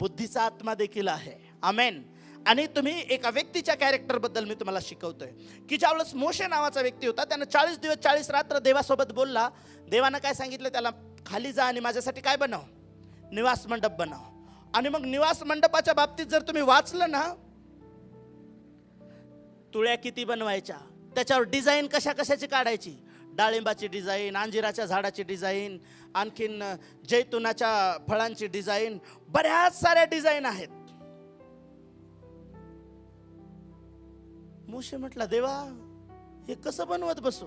बुद्धीचा आत्मा देखील आहे. आमेन. आणि तुम्ही एका व्यक्तीच्या कॅरेक्टर बद्दल मी तुम्हाला शिकवतोय की ज्यावेळेस मोशे नावाचा व्यक्ती होता, त्यानं 40 दिवस 40 रात्र देवासोबत बोलला. देवानं काय सांगितलं त्याला, खाली जा आणि माझ्यासाठी काय बनव, निवास मंडप बनव. आणि मग निवास मंडपाच्या बाबतीत जर तुम्ही वाचलं ना, तुळ्या किती बनवायच्या, त्याच्यावर डिझाईन कशा कशाची काढायची, डाळिंबाची डिझाईन, अंजिराच्या झाडाची डिझाईन, आणखीन जैतुनाच्या फळांची डिझाईन, बऱ्याच साऱ्या डिझाईन आहेत. मोशे म्हटला, देवा हे कसं बनवत बसू.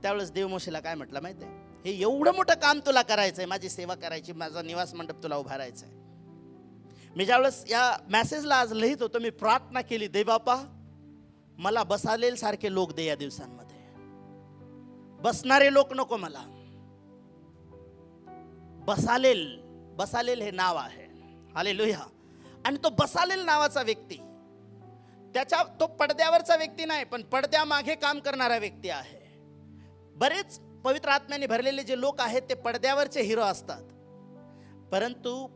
त्यावेळेस देव मोशेला काय म्हटलं माहिती आहे, हे एवढं मोठं काम तुला करायचंय, माझी सेवा करायची, माझा निवास मंडप तुला उभारायचा आहे. मी ज्यावेळेस या मेसेजला आज लिहित होतो, मी प्रार्थना केली, देवबापा मला बसालेल सारखे लोक दे या दिवसांमध्ये. बसणारे लोक नको मला, बसालेल. बसालेल हे नाव आहे. हालेलुया. आणि तो बसालेल नावाचा व्यक्ती, तो पडद्यावरचा व्यक्ती नाही, पण पडद्यामागे काम करणारा व्यक्ती आहे. बरेच पवित्र आत्म्याने भरलेले जे लोक आहेत ते पडद्यावरचे हिरो असतात, परंतु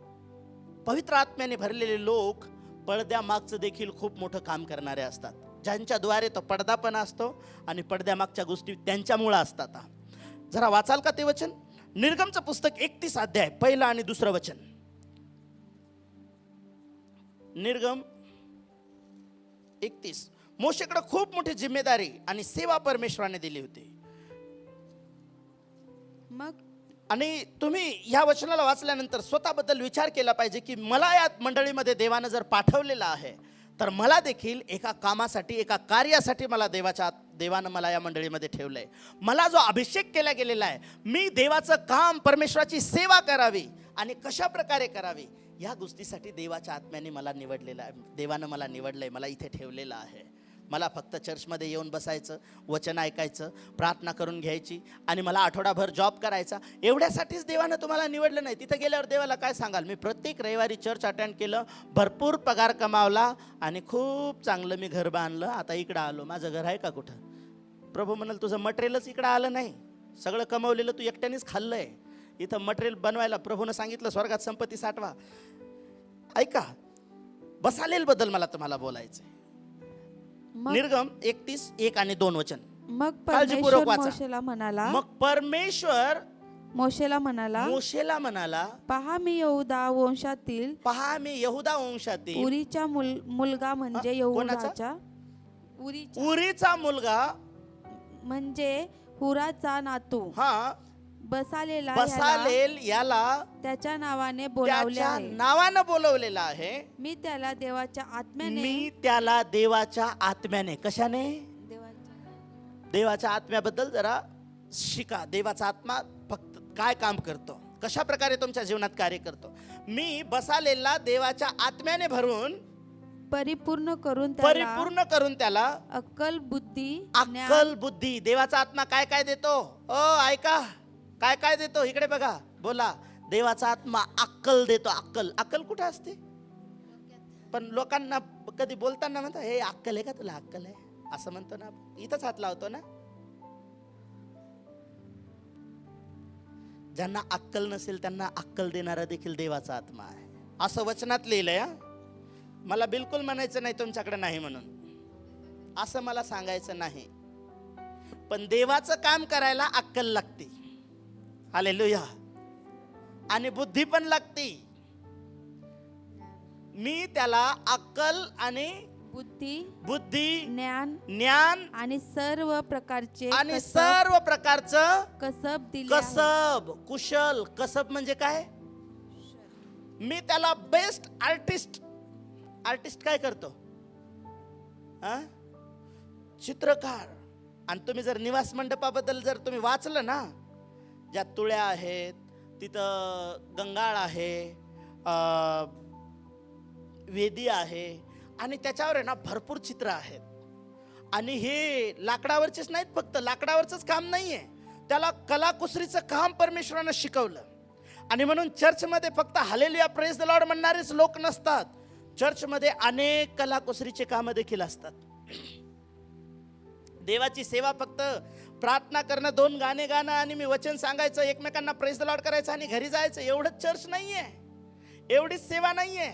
पवित्र आत्म्याने भरलेले लोक पडद्यामागचं देखील खूप मोठं काम करणारे असतात, ज्यांच्याद्वारे तो पडदा पण असतो आणि पडद्यामागच्या गोष्टी त्यांच्यामुळे असतात. जरा वाचाल का ते वचन? निर्गमचं पुस्तक 31 अध्याय, 1 आणि 2 वचन. निर्गम 31. मोशेकडे खूप मोठी जिम्मेदारी आणि सेवा परमेश्वराने दिली होती. मग आणि तुम्ही या वचनाला वाचल्यानंतर स्वतःबद्दल विचार केला पाहिजे की मला या मंडळीमध्ये देवानं जर पाठवलेलं आहे, तर मला देखील एका कामासाठी, एका कार्यासाठी देवानं मला या मंडळीमध्ये ठेवलंय. मला जो अभिषेक केला गेलेला आहे, मी देवाचं काम, परमेश्वराची सेवा करावी आणि कशा प्रकारे करावी, या गोष्टीसाठी देवाच्या आत्म्याने मला निवडलेलं आहे. देवानं मला निवडलंय, मला इथे ठेवलेलं आहे. मला फक्त चर्चमध्ये येऊन बसायचं, वचन ऐकायचं, प्रार्थना करून घ्यायची आणि मला आठवडाभर जॉब करायचा, एवढ्यासाठीच देवानं तुम्हाला निवडलं नाही. तिथं गेल्यावर देवाला काय सांगाल, मी प्रत्येक रविवारी चर्च अटेंड केलं, भरपूर पगार कमावला आणि खूप चांगलं मी घर बांधलं, आता इकडं आलो, माझं घर आहे का कुठं? प्रभू म्हणाल, तुझं मटेरियलच इकडं आलं नाही, सगळं कमवलेलं तू एकट्यानेच खाल्लंय. इथं मटेरियल बनवायला प्रभूनं सांगितलं स्वर्गात संपत्ती साठवा. ऐका, बसालेल बद्दल मला तुम्हाला बोलायचंय. निर्गम 31, 1 आणि 2 वचन. मग काळजीपूर्वक परमेश्वर वाचा. मोशेला म्हणाला, मग परमेश्वर मोशेला म्हणाला, पहा मी यहूदा वंशातील उरीचा मुलगा म्हणजे यहूदाचा, उरीचा मुलगा म्हणजे हुराचा नातू बसालेल याला त्याच्या नावाने बोलावले आहे. नावानं बोलवलेला आहे. मी त्याला देवाच्या आत्म्याने कशाने? देवाच्या आत्म्याबद्दल जरा शिका. देवाचा आत्मा फक्त काय काम करतो, कशा प्रकारे तुमच्या जीवनात कार्य करतो. मी बसालेला देवाच्या आत्म्याने भरून परिपूर्ण करून त्याला अक्कल बुद्धी. देवाचा आत्मा काय काय देतो? ऐका, काय काय देतो? इकडे बघा, बोला. देवाचा आत्मा अक्कल देतो. अक्कल कुठे असते? पण लोकांना कधी बोलताना म्हणतात, हे अक्कल आहे का तुला? अक्कल आहे असं म्हणतो ना, इथंच हात लावतो ना. ज्यांना अक्कल नसेल त्यांना अक्कल देणारा देखील देवाचा आत्मा आहे, असं वचनात लिहिलंय. मला बिलकुल म्हणायचं नाही तुमच्याकडे नाही म्हणून, असं मला सांगायचं नाही, पण देवाचं काम करायला अक्कल लागते. हालेलुया. आणि बुद्धी पण लागते. मी त्याला अक्कल आणि बुद्धी ज्ञान आणि सर्व प्रकारचे कसब दिले. कुशल. कसब म्हणजे काय? मी त्याला बेस्ट आर्टिस्ट काय करतो? चित्रकार. आणि तुम्ही जर निवास मंडपाबद्दल जर तुम्ही वाचलं ना, ज्या तुळ्या आहेत, तिथं गंगाळ आहे, वेदी आहे आणि त्याच्यावर आहे ना भरपूर चित्र आहेत. आणि हे लाकडावरचेच नाहीत, फक्त लाकडावरच काम नाहीये, त्याला कलाकुसरीचं काम परमेश्वरानं शिकवलं. आणि म्हणून चर्चमध्ये फक्त हालेलुया प्रेज द लॉर्ड म्हणणारेच लोक नसतात, चर्चमध्ये अनेक कलाकुसरीचे कामं देखील असतात. देवाची सेवा फक्त प्रार्थना करणं, 2 गाणे गाणं आणि मी वचन सांगायचं, एकमेकांना प्रेज द लॉर्ड करायचं आणि घरी जायचं, एवढंच चर्च नाहीये, एवढीच सेवा नाहीये.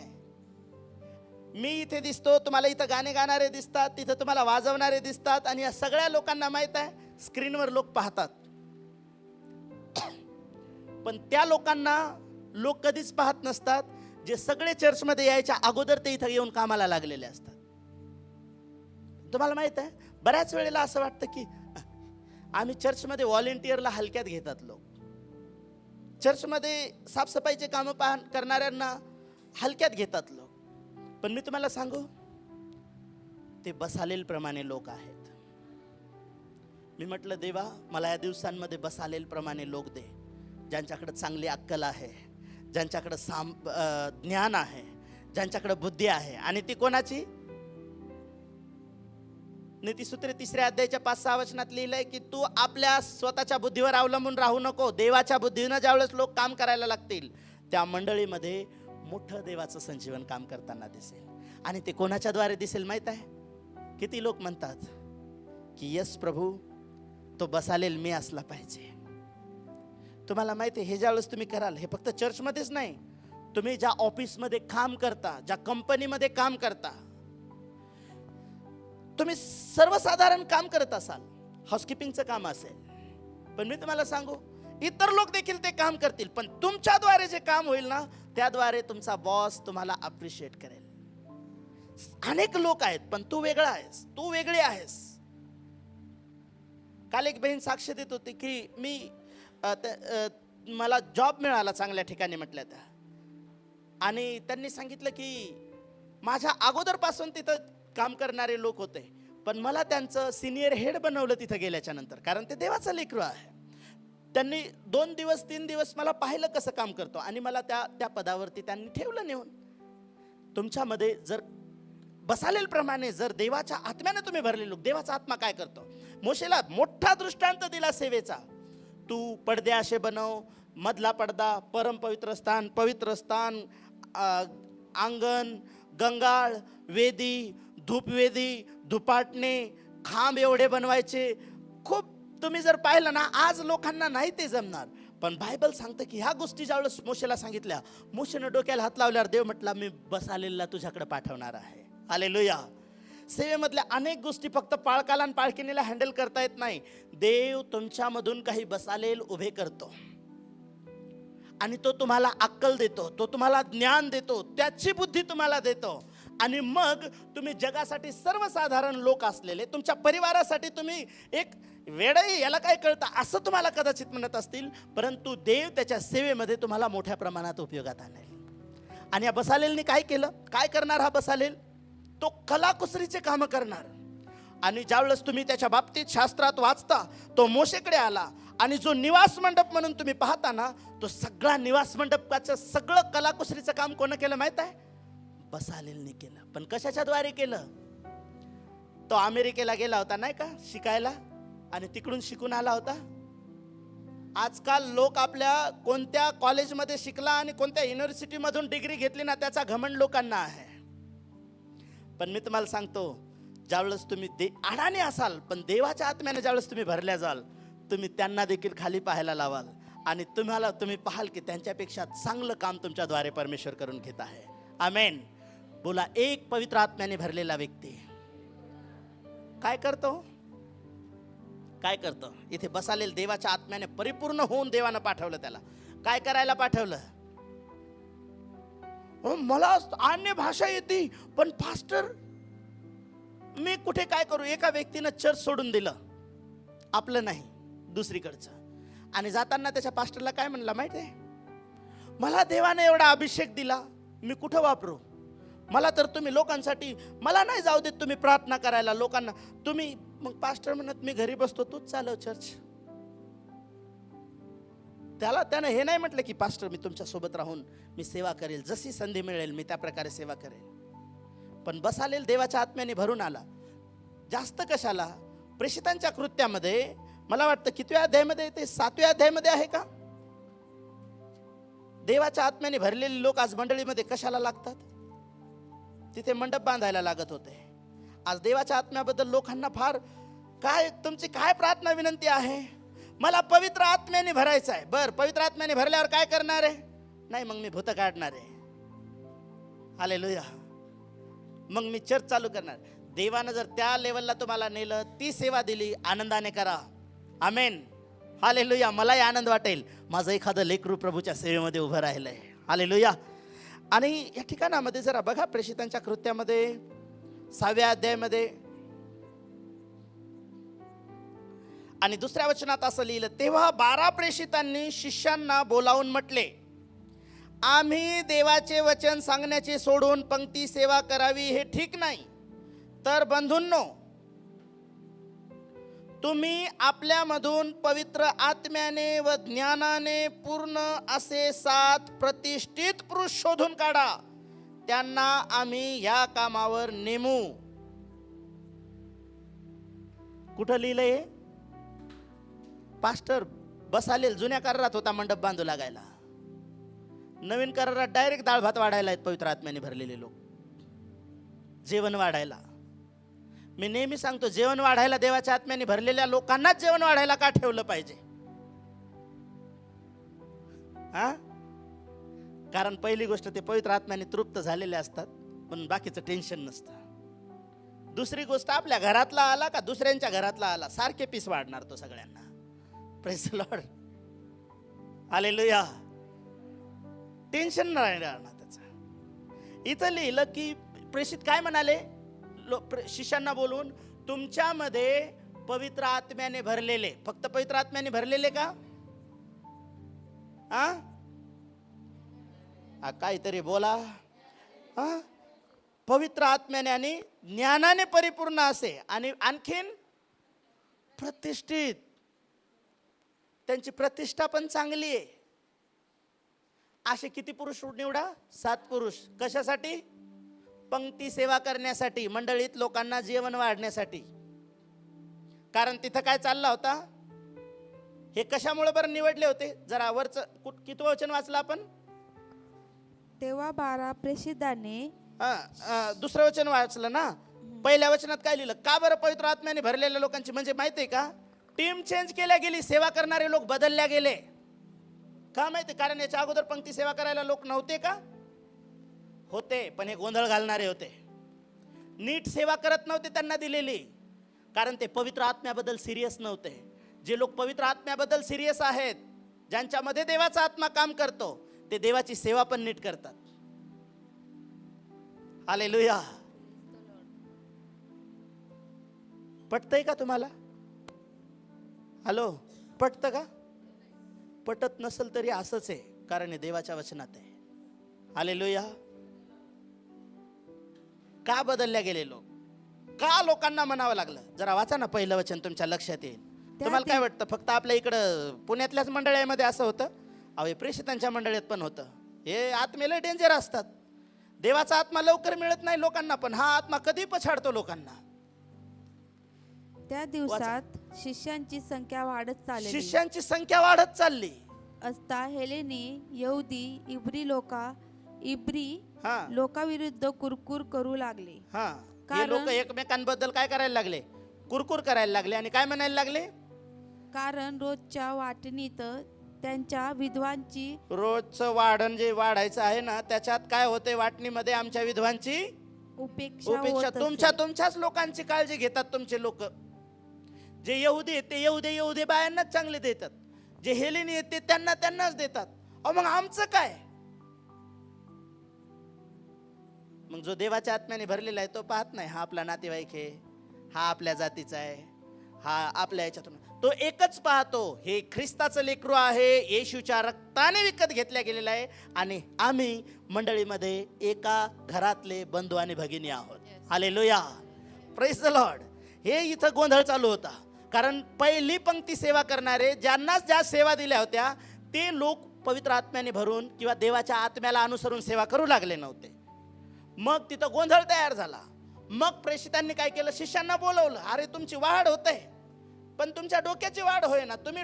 मी इथे दिसतो, तुम्हाला इथं गाणे गाणारे दिसतात, तिथं तुम्हाला वाजवणारे दिसतात आणि या सगळ्या लोकांना माहित आहे स्क्रीनवर लोक पाहतात. पण त्या लोकांना लोक कधीच पाहत नसतात जे सगळे चर्चमध्ये यायच्या अगोदर ते इथं येऊन कामाला लागलेले असतात. तुम्हाला माहित आहे बऱ्याच वेळेला असं वाटतं की आम्ही चर्चमध्ये व्हॉलेंटिअरला हलक्यात घेतात लोक, चर्चमध्ये साफसफाईचे कामं करणाऱ्यांना हलक्यात घेतात लोक. पण मी तुम्हाला सांगू, ते बसालेल प्रमाणे लोक आहेत. मी म्हटलं देवा मला या दिवसांमध्ये बसालेल प्रमाणे लोक दे, ज्यांच्याकडे चांगली अक्कल आहे, ज्यांच्याकडे ज्ञान आहे, ज्यांच्याकडे बुद्धी आहे. आणि ती कोणाची? नीतिसूत्रे 3 अध्यायाच्या 5-6 वचनात लिहिलंय की तू आपल्या स्वतःच्या बुद्धीवर अवलंबून राहू नको. देवाच्या बुद्धीनं ज्यावेळेस लोक काम करायला लागतील त्या मंडळीमध्ये मोठं देवाचं संजीवन काम करताना दिसेल. आणि ते कोणाच्या द्वारे दिसेल माहित आहे? किती लोक म्हणतात की यस प्रभू, तो बसालेल मी असला पाहिजे. तुम्हाला माहिती आहे हे ज्यावेळेस तुम्ही कराल, हे फक्त चर्चमध्येच नाही, तुम्ही ज्या ऑफिसमध्ये काम करता, ज्या कंपनीमध्ये काम करता, तुम्ही सर्वसाधारण काम करत असाल, हाऊसकीपिंगचं काम असेल, पण मी तुम्हाला सांगू इतर लोक देखील ते काम करतील, पण तुमच्याद्वारे जे काम होईल ना त्याद्वारे तुमचा बॉस तुम्हाला अप्रिशिएट करेल. अनेक लोक आहेत पण तू वेगळा आहेस, तू वेगळी आहेस. काल एक बहीण साक्ष देत होती की मला जॉब मिळाला चांगल्या ठिकाणी म्हटल्या त्या, आणि त्यांनी सांगितलं की माझ्या अगोदरपासून तिथं काम करणारे लोक होते, पण मला त्यांचं सिनियर हेड बनवलं तिथं गेल्याच्या नंतर, कारण ते देवाचं लेकरू आहे. त्यांनी 2 दिवस 3 दिवस मला पाहिलं कसं काम करतो आणि मला त्या पदावरती त्यांनी ठेवलं नेऊन. तुमच्यामध्ये जर बसालेल प्रमाणे जर देवाच्या आत्म्याने तुम्ही भरले लोक, देवाचा आत्मा काय करतो? मोशेला मोठा दृष्टांत दिला सेवेचा. तू पडदे असे बनव, मधला पडदा, परमपवित्र स्थान, पवित्र स्थान, अंगण, गंगाळ, वेदी, धूपवेदी, धुपाटणे, खांब एवढे बनवायचे. खूप तुम्ही जर पाहिलं ना आज लोकांना नाही ते जमणार, पण बायबल सांगतं की ह्या गोष्टी ज्यावेळेस मोशेला सांगितल्या, मोशेनं डोक्याला हात लावल्यावर देव म्हटला मी बसालेला तुझ्याकडे पाठवणार आहे. हालेलुया. सेवेमधल्या अनेक गोष्टी फक्त पाळकाला आणि पाळकिनीला हँडल करता येत नाही. देव तुमच्यामधून काही बसालेल उभे करतो आणि तो तुम्हाला अक्कल देतो, तो तुम्हाला ज्ञान देतो, त्याची बुद्धी तुम्हाला देतो. आणि मग तुम्ही जगासाठी सर्वसाधारण लोक असलेले, तुमच्या परिवारासाठी तुम्ही एक वेळही याला काय कळतं असं तुम्हाला कदाचित म्हणत असतील, परंतु देव त्याच्या सेवेमध्ये तुम्हाला मोठ्या प्रमाणात उपयोगात आणेल. आणि या बसालेलने काय केलं? काय करणार हा बसालेल? तो कलाकुसरीचे कामं करणार. आणि ज्यावेळेस तुम्ही त्याच्या बाबतीत शास्त्रात वाचता, तो मोशेकडे आला आणि जो निवास मंडप म्हणून तुम्ही पाहता ना, तो सगळा निवास मंडपाचं सगळं कलाकुसरीचं काम कोण केलं माहित आहे? बसालेलने केलं. पण कशाच्या द्वारे केलं? तो अमेरिकेला गेला होता नाही का शिकायला, आणि तिकडून शिकून आला होता. आजकाल लोक आपल्या कोणत्या कॉलेजमध्ये शिकला आणि कोणत्या युनिव्हर्सिटीमधून डिग्री घेतली ना त्याचा घमंड लोकांना आहे. पण मी तुम्हाला सांगतो, ज्यावेळेस तुम्ही अडाणी असाल पण देवाच्या आत्म्याने ज्यावेळेस तुम्ही भरल्या जाल, तुम्ही त्यांना देखील खाली पाहायला लावाल आणि तुम्ही पाहाल की त्यांच्यापेक्षा चांगलं काम तुमच्याद्वारे परमेश्वर करून घेत आहे. आमेन. बोला. एक पवित्र आत्म्याने भरलेला व्यक्ती काय करतो? काय करतो? इथे बसालेल देवाच्या आत्म्याने परिपूर्ण होऊन देवानं पाठवलं. त्याला काय करायला पाठवलं? मला अन्य भाषा येते पण पास्टर मी कुठे काय करू? एका व्यक्तीनं चर्च सोडून दिलं, आपलं नाही दुसरीकडचं, आणि जाताना त्याच्या पास्टरला काय म्हणला माहिती आहे? मला देवाने एवढा अभिषेक दिला, मी कुठं वापरू? मला तर तुम्ही लोकांसाठी, मला नाही जाऊ देत तुम्ही प्रार्थना करायला लोकांना तुम्ही. मग पास्टर म्हणत मी घरी बसतो, तूच चालव चर्च. त्यानं हे नाही म्हटलं की पास्टर मी तुमच्या सोबत राहून मी सेवा करेल, जशी संधी मिळेल मी त्या प्रकारे सेवा करेल. पण बसालेल देवाच्या आत्म्याने भरून आला. जास्त कशाला? प्रेषितांच्या कृत्यामध्ये मला वाटतं कितव्या अध्यायामध्ये ते 7व्या अध्यायामध्ये आहे का? देवाच्या आत्म्याने भरलेले लोक आज मंडळीमध्ये कशाला लागतात? तिथे मंडप बांधायला लागत होते. आज देवाच्या आत्म्याबद्दल लोकांना फार काय, तुमची काय प्रार्थना विनंती आहे? मला पवित्र आत्म्याने भरायचं आहे. बर, पवित्र आत्म्याने भरल्यावर काय करणार आहे? नाही, मग मी भूत काढणार आहे. हालेलुया. मग मी चर्च चालू करणार. देवानं जर त्या लेवलला तुम्हाला नेलं, ती सेवा दिली, आनंदाने करा. आमेन. हालेलुया. मलाही आनंद वाटेल, माझं एखादं लेकरू प्रभूच्या सेवेमध्ये उभं राहिलंय. हालेलुया. आणि या ठिकाणामध्ये जरा बघा, प्रेषितांच्या कृत्यामध्ये 6व्या अध्यायामध्ये आणि 2ऱ्या वचनात असं लिहिलं, तेव्हा 12 प्रेषितांनी शिष्यांना बोलावून म्हटले, आम्ही देवाचे वचन सांगण्याचे सोडून पंक्ती सेवा करावी हे ठीक नाही. तर बंधूंनो, तुम्ही आपल्यामधून पवित्र आत्म्याने व ज्ञानाने पूर्ण असे 7 प्रतिष्ठित पुरुष शोधून काढा. त्यांना आम्ही या कामावर नेमू. कुठं लिहिलंय? पास्टर बसालेल जुन्या करारात होता मंडप बांधू लागायला. नवीन करारात डायरेक्ट डाळ भात वाढायला आहेत पवित्र आत्म्याने भरलेले लोक, जेवण वाढायला. मी नेहमी सांगतो, जेवण वाढायला देवाच्या आत्म्याने भरलेल्या लोकांनाच जेवण वाढायला का ठेवलं पाहिजे? हा? कारण पहिली गोष्ट, ते पवित्र आत्म्याने तृप्त झालेले असतात, पण बाकीचं टेन्शन नसतं. दुसरी गोष्ट, आपल्या घरातला आला का दुसऱ्यांच्या घरातला आला, सारखे पीस वाढणार तो सगळ्यांना. Praise the Lord. Hallelujah. Tension नाही राहणार त्याचं. इथं लिहिलं की प्रेषित काय म्हणाले शिष्यांना बोलून, तुमच्यामध्ये पवित्र आत्म्याने भरलेले. फक्त पवित्र आत्म्याने भरलेले का? काहीतरी बोला. पवित्र आत्म्याने आणि ज्ञानाने परिपूर्ण असे, आणि आणखीन प्रतिष्ठित. त्यांची प्रतिष्ठा पण चांगली आहे. असे किती पुरुष निवडा? 7 पुरुष. कशासाठी? पंक्ती सेवा करण्यासाठी, मंडळीत लोकांना जेवण वाढण्यासाठी. कारण तिथं काय चालला होता? हे कशामुळे बरं निवडले होते? जरा वरचं किती वचन वाचलं आपण? तेव्हा 12 प्रेषितांनी 2रं वचन वाचलं ना. पहिल्या वचनात काय लिहिलं? का बरं पवित्र आत्म्याने भरलेल्या लोकांची, म्हणजे माहितीये का, टीम चेंज केल्या गेली, सेवा करणारे लोक बदलल्या गेले. का माहिती? कारण याच्या अगोदर पंक्ती सेवा करायला लोक नव्हते का? होते, पण हे गोंधळ घालणारे होते, नीट सेवा करत नव्हते त्यांना दिलेली. कारण ते पवित्र आत्म्याबद्दल सिरियस नव्हते. जे लोक पवित्र आत्म्याबद्दल सिरियस आहेत, ज्यांच्यामध्ये देवाचा आत्मा काम करतो, ते देवाची सेवा पण नीट करतात. हालेलुया. पटतंय का तुम्हाला? हॅलो, पटतं का? पटत नसेल तरी असंच आहे, कारण हे देवाच्या वचनात आहे. हालेलुया. का बदलल्या गेले लोक? का लोकांना म्हणावं लागलं? जरा वाचा ना पहिलं वचन, तुमच्या लक्षात येईल. तुम्हाला काय वाटतं फक्त आपल्या इकडं पुण्यातल्याच मंडळामध्ये असं होतं? अहो, प्रेषितांच्या मंडळीत पण होतं. हे आत्मेला डेंजर असतात. देवाचा आत्मा लवकर मिळत नाही लोकांना, पण हा आत्मा कधी पछाडतो लोकांना. त्या दिवसात शिष्यांची संख्या वाढत चालली. शिष्यांची संख्या वाढत चालली असता हेलेनी यहुदी इब्री लोकाविरुद्ध कुरकुर करू लागले. हे लोक एकमेकांबद्दल काय करायला लागले? कुरकुर करायला लागले. आणि काय म्हणायला लागले? कारण रोजच्या वाटणीत त्यांच्या विधवांची, रोजचं वाढण जे वाढायचं आहे ना, त्याच्यात काय होते? वाटणीमध्ये आमच्या विधवांची उपेक्षा तुमच्याच लोकांची काळजी घेतात तुमचे लोक. जे यहुदी आहेत ते यहुदे बायांनाच चांगले देतात. जे हेलेनी आहेत ते त्यांनाच देतात. मग आमचं काय? मग जो देवाच्या आत्म्याने भरलेला आहे तो पाहत नाही, हा आपला नातेवाईक आहे, हा आपल्या जातीचा आहे, हा आपल्या याच्यातून, तो एकच पाहतो, हे ख्रिस्ताचं लेकरू आहे, येशूच्या रक्ताने विकत घेतल्या गेलेला आहे, आणि आम्ही मंडळीमध्ये एका घरातले बंधू आणि भगिनी आहोत. हालेलुया. Praise the Lord. हे इथं गोंधळ चालू होता. कारण पहिली पंक्ती सेवा करणारे, ज्यांनाच ज्या सेवा दिल्या होत्या, ते लोक पवित्र आत्म्याने भरून किंवा देवाच्या आत्म्याला अनुसरून सेवा करू लागले नव्हते. मग तिथं गोंधळ तयार झाला. मग प्रेषितांनी काय केलं, शिष्यांना बोलवलं. अरे तुमची वाढ होते पण तुमच्या डोक्याची वाढ होईना. तुम्ही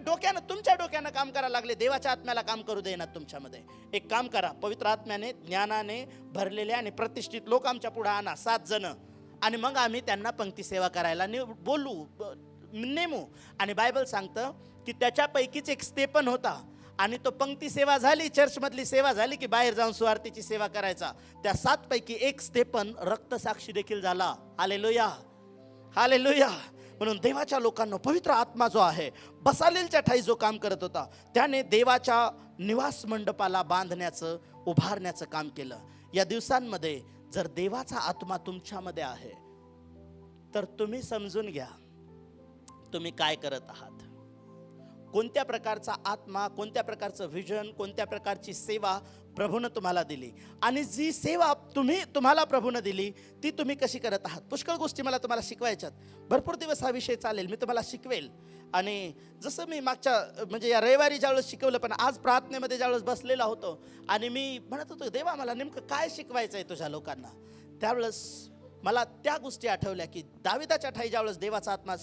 तुमच्या डोक्यानं काम करायला लागले, देवाच्या आत्म्याला काम करू देईना तुमच्यामध्ये. एक काम करा, पवित्र आत्म्याने ज्ञानाने भरलेले आणि प्रतिष्ठित लोक आमच्या पुढे आणा, 7 जण, आणि मग आम्ही त्यांना पंक्ती सेवा करायला नेमू. आणि बायबल सांगतं की त्याच्यापैकीच एक स्तेफन होता. आणि तो पंक्ती सेवा झाली, चर्चमधली सेवा झाली की बाहेर जाऊन सुवार्तेची सेवा करायचा. त्या 7 पैकी एक स्तेफन रक्तसाक्षी देखील झाला. Hallelujah, hallelujah. म्हणून देवाच्या लोकांना पवित्र आत्मा जो आहे, बसालेलच्या ठाई जो काम करत होता, त्याने देवाच्या निवास मंडपाला बांधण्याचं, उभारण्याचं काम केलं. या दिवसांमध्ये जर देवाचा आत्मा तुमच्यामध्ये आहे तर तुम्ही समजून घ्या तुम्ही काय करत आहात. कोणत्या प्रकारचा आत्मा, कोणत्या प्रकारचं व्हिजन, कोणत्या प्रकारची सेवा प्रभूनं तुम्हाला दिली, आणि जी सेवा तुम्हाला प्रभूनं दिली ती तुम्ही कशी करत आहात. पुष्कळ गोष्टी मला तुम्हाला शिकवायच्यात. भरपूर दिवस हा विषय चालेल, मी तुम्हाला शिकवेल. आणि जसं मी म्हणजे या रविवारी ज्यावेळेस शिकवलं, पण आज प्रार्थनेमध्ये ज्यावेळेस बसलेला होतो आणि मी म्हणत होतो, देवा मला नेमकं काय शिकवायचं आहे तुझ्या लोकांना, त्यावेळेस मला त्या गोष्टी आठवल्या की दाविदाच्या ठाई ज्यावेळेस देवाचा आत्मा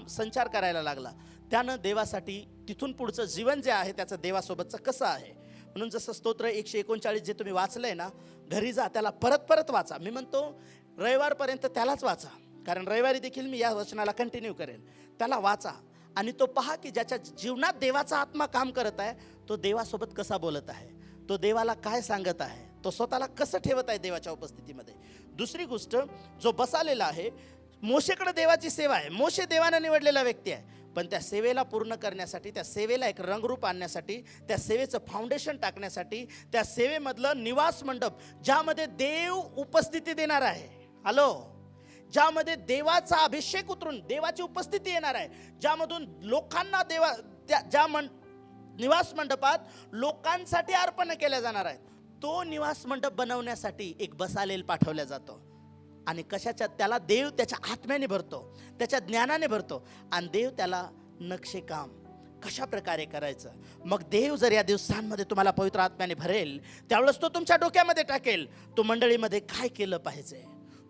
संचार करायला लागला, त्यानं देवासाठी तिथून पुढचं जीवन जे आहे त्याचं देवासोबतचं कसं आहे. म्हणून जसं स्तोत्र 139 जे तुम्ही वाचलंय ना, घरी जा त्याला परत वाचा. मी म्हणतो रविवारपर्यंत त्यालाच वाचा, कारण रविवारी देखील मी या वचनाला कंटिन्यू करेन. त्याला वाचा आणि तो पहा की ज्याच्या जीवनात देवाचा आत्मा काम करत आहे तो देवासोबत कसा बोलत आहे, तो देवाला काय सांगत आहे, तो स्वतःला कसं ठेवत आहे देवाच्या उपस्थितीमध्ये. दुसरी गोष्ट, जो बसालेला आहे, मोशेकडे देवाची सेवा आहे. मोशे देवाने निवडलेला व्यक्ती आहे, पण त्या सेवेला पूर्ण करण्यासाठी, त्या सेवेला एक रंगरूप आणण्यासाठी, त्या सेवेचं फाउंडेशन टाकण्यासाठी, त्या सेवेमधलं निवास मंडप ज्यामध्ये देव उपस्थिती देणार आहे, हॅलो, ज्यामध्ये देवाचा अभिषेक उतरून देवाची उपस्थिती येणार आहे, ज्यामधून लोकांना निवास मंडपात लोकांसाठी अर्पण केल्या जाणार आहेत, तो निवास मंडप बनवण्यासाठी एक बसालेल पाठवला जातो. आणि कशाच्या, त्याला देव त्याच्या आत्म्याने भरतो, त्याच्या ज्ञानाने भरतो, आणि देव त्याला नक्षेकाम कशा प्रकारे करायचं. मग देव जर या दिवसांमध्ये तुम्हाला पवित्र आत्म्याने भरेल, त्यावेळेस तो तुमच्या डोक्यामध्ये टाकेल, तू मंडळीमध्ये काय केलं पाहिजे.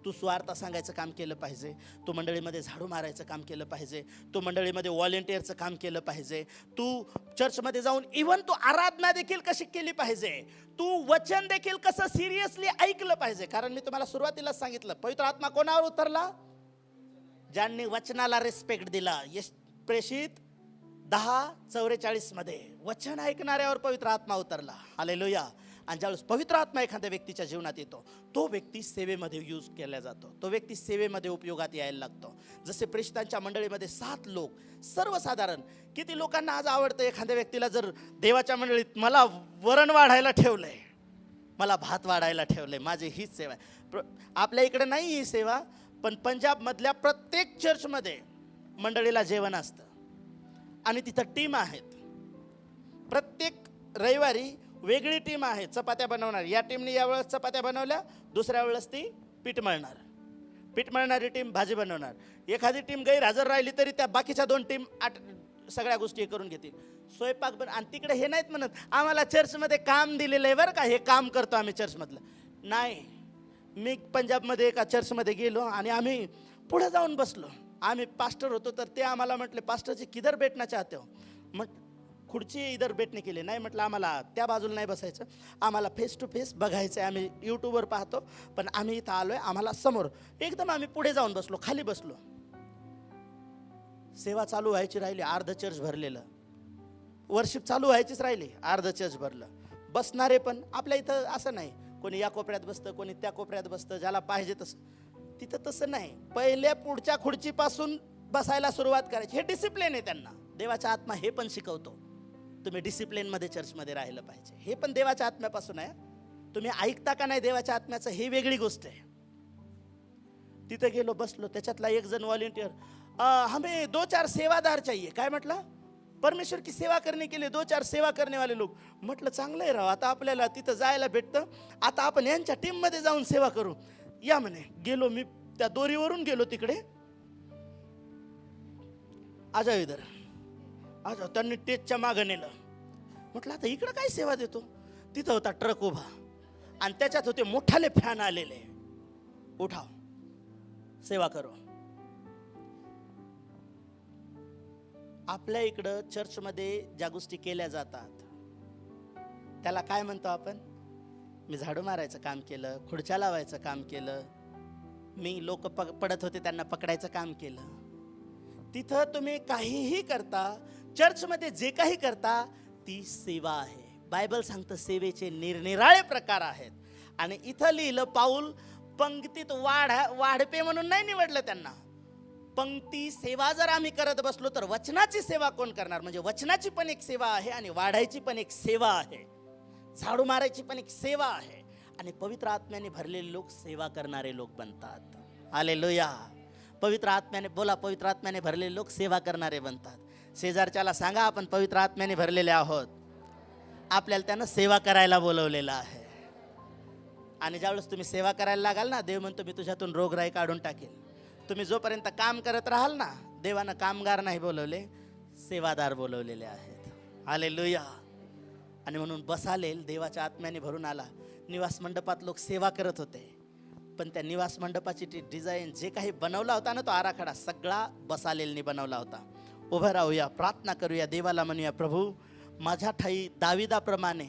तू स्वार्थ सांगायचं काम केलं पाहिजे, तू मंडळीमध्ये झाडू मारायचं काम केलं पाहिजे, तू मंडळीमध्ये व्हॉलेंटिअरचं काम केलं पाहिजे, तू चर्चमध्ये जाऊन इव्हन तू आराधना देखील कशी केली पाहिजे, तू वचन देखील कसं सिरियसली ऐकलं पाहिजे. कारण मी तुम्हाला सुरुवातीलाच सांगितलं, पवित्र आत्मा कोणावर उतरला, ज्यांनी वचनाला रिस्पेक्ट दिला. प्रेषित 10:44 मध्ये वचन ऐकणाऱ्यावर पवित्र आत्मा उतरला. हालेलुया. आणि ज्यावेळेस पवित्र आत्मा एखाद्या व्यक्तीच्या जीवनात येतो, तो व्यक्ती सेवेमध्ये यूज केला जातो, तो व्यक्ती सेवेमध्ये उपयोगात यायला लागतो. जसे प्रेषितांच्या मंडळीमध्ये 7 लोक, सर्वसाधारण किती लोकांना आज आवडतं एखाद्या व्यक्तीला जर देवाच्या मंडळीत मला वरण वाढायला ठेवलंय, मला भात वाढायला ठेवलंय, माझी हीच सेवा आहे. आपल्या इकडे नाही ही सेवा, पण पंजाबमधल्या प्रत्येक चर्चमध्ये मंडळीला जेवण असतं आणि तिथं टीम आहेत. प्रत्येक रविवारी वेगळी टीम आहे चपात्या बनवणार. या टीमने यावेळेस चपात्या बनवल्या, दुसऱ्या वेळेस ती पीठ मळणारी टीम भाजी बनवणार. एखादी टीम गैरहजर राहिली तरी त्या बाकीच्या 2 टीम सगळ्या गोष्टी करून घेतील. स्वयंपाक आणि तिकडे हे नाहीत म्हणत आम्हाला चर्चमध्ये काम दिलेलं आहे बरं का, हे काम करतो आम्ही चर्चमधलं. नाही, मी पंजाबमध्ये एका चर्चमध्ये गेलो आणि आम्ही पुढे जाऊन बसलो. आम्ही पास्टर होतो, तर ते आम्हाला म्हटले, पास्टरजी किधर बैठना चाहते हो. खुर्ची इधर बैठने केली. नाही म्हटलं, आम्हाला त्या बाजूला नाही बसायचं, आम्हाला फेस टू फेस बघायचं आहे. आम्ही यूट्यूबवर पाहतो, पण आम्ही इथं आलो आहे, आम्हाला समोर. एकदम आम्ही पुढे जाऊन बसलो, खाली बसलो. सेवा चालू व्हायची राहिली, अर्ध चर्च भरलेलं. वर्शिप चालू व्हायचीच राहिली, अर्ध चर्च भरलं. बसणारे पण आपल्या इथं असं नाही, कोणी या कोपऱ्यात बसतं, कोणी त्या कोपऱ्यात बसतं, ज्याला पाहिजे तसं. तिथं तसं नाही, पहिल्या पुढच्या खुर्चीपासून बसायला सुरुवात करायची. हे डिसिप्लिन आहे त्यांना. देवाचा आत्मा हे पण शिकवतो, तुम्ही डिसिप्लिनमध्ये चर्चमध्ये राहिलं पाहिजे. हे पण देवाच्या आत्म्यापासून आहे. तुम्ही ऐकता का नाही देवाच्या आत्म्याचं, हे वेगळी गोष्ट आहे. तिथे गेलो, बसलो. त्याच्यातला एक जण व्हॉलेंटियर, हमें 2-4 सेवादार चाहिए. काय म्हटलं, परमेश्वर की सेवा करने के लिए 2-4 सेवा करने वाले लोग. म्हटलं चांगलं आहे राव, आता आपल्याला तिथं जायला भेटतं, आता आपण यांच्या टीममध्ये जाऊन सेवा करू या म्हणे. गेलो मी त्या दोरीवरून गेलो तिकडे. आजा इधर आजा. त्यांनी टेजच्या मागं नेलं. म्हटलं आता इकडं काय सेवा देतो. तिथं होता ट्रक उभा आणि त्याच्यात होते मोठाले फॅन आलेले. उठाव, सेवा करो. आपल्या इकडं चर्चमध्ये ज्या गोष्टी केल्या जातात त्याला काय म्हणतो आपण? मी झाडू मारायचं काम केलं, खुर्च्या लावायचं काम केलं, मी लोक पडत होते त्यांना पकडायचं काम केलं. तिथं तुम्ही काहीही करता, चर्चमध्ये जे काही करता ती सेवा आहे. बायबल सांगतं सेवेचे निरनिराळे प्रकार आहेत. आणि इथं लिहिलं पाऊल पंक्तीत वाढपे म्हणून नाही निवडलं त्यांना. पंक्ती सेवा जर आम्ही करत बसलो तर वचनाची सेवा कोण करणार? म्हणजे वचनाची पण एक सेवा आहे आणि वाढायची पण एक सेवा आहे, झाडू मारायची पण एक सेवा आहे. आणि पवित्र आत्म्याने भरलेले लोक सेवा करणारे लोक बनतात. हालेलुया. पवित्र आत्म्याने बोला, पवित्र आत्म्याने भरलेले लोक सेवा करणारे बनतात. शेजारच्याला सांगा आपण पवित्र आत्म्याने भरलेले आहोत. आपल्याला त्यानं सेवा करायला बोलवलेलं आहे. आणि ज्यावेळेस तुम्ही सेवा करायला लागाल ना, देव म्हणतो मी तुझ्यातून रोगराई काढून टाकेल. तुम्ही जोपर्यंत काम करत राहाल ना, देवानं कामगार नाही बोलवले, सेवादार बोलवलेले आहेत. हालेलुया. आणि म्हणून बसालेल देवाच्या आत्म्याने भरून आला. निवास मंडपात लोक सेवा करत होते, पण त्या निवास मंडपाची ती डिझाईन जे काही बनवला होता ना, तो आराखडा सगळा बसालेलनी बनवला होता. उभं राहूया, प्रार्थना करूया, देवाला म्हणूया, प्रभू माझ्या ठाई दाविदाप्रमाणे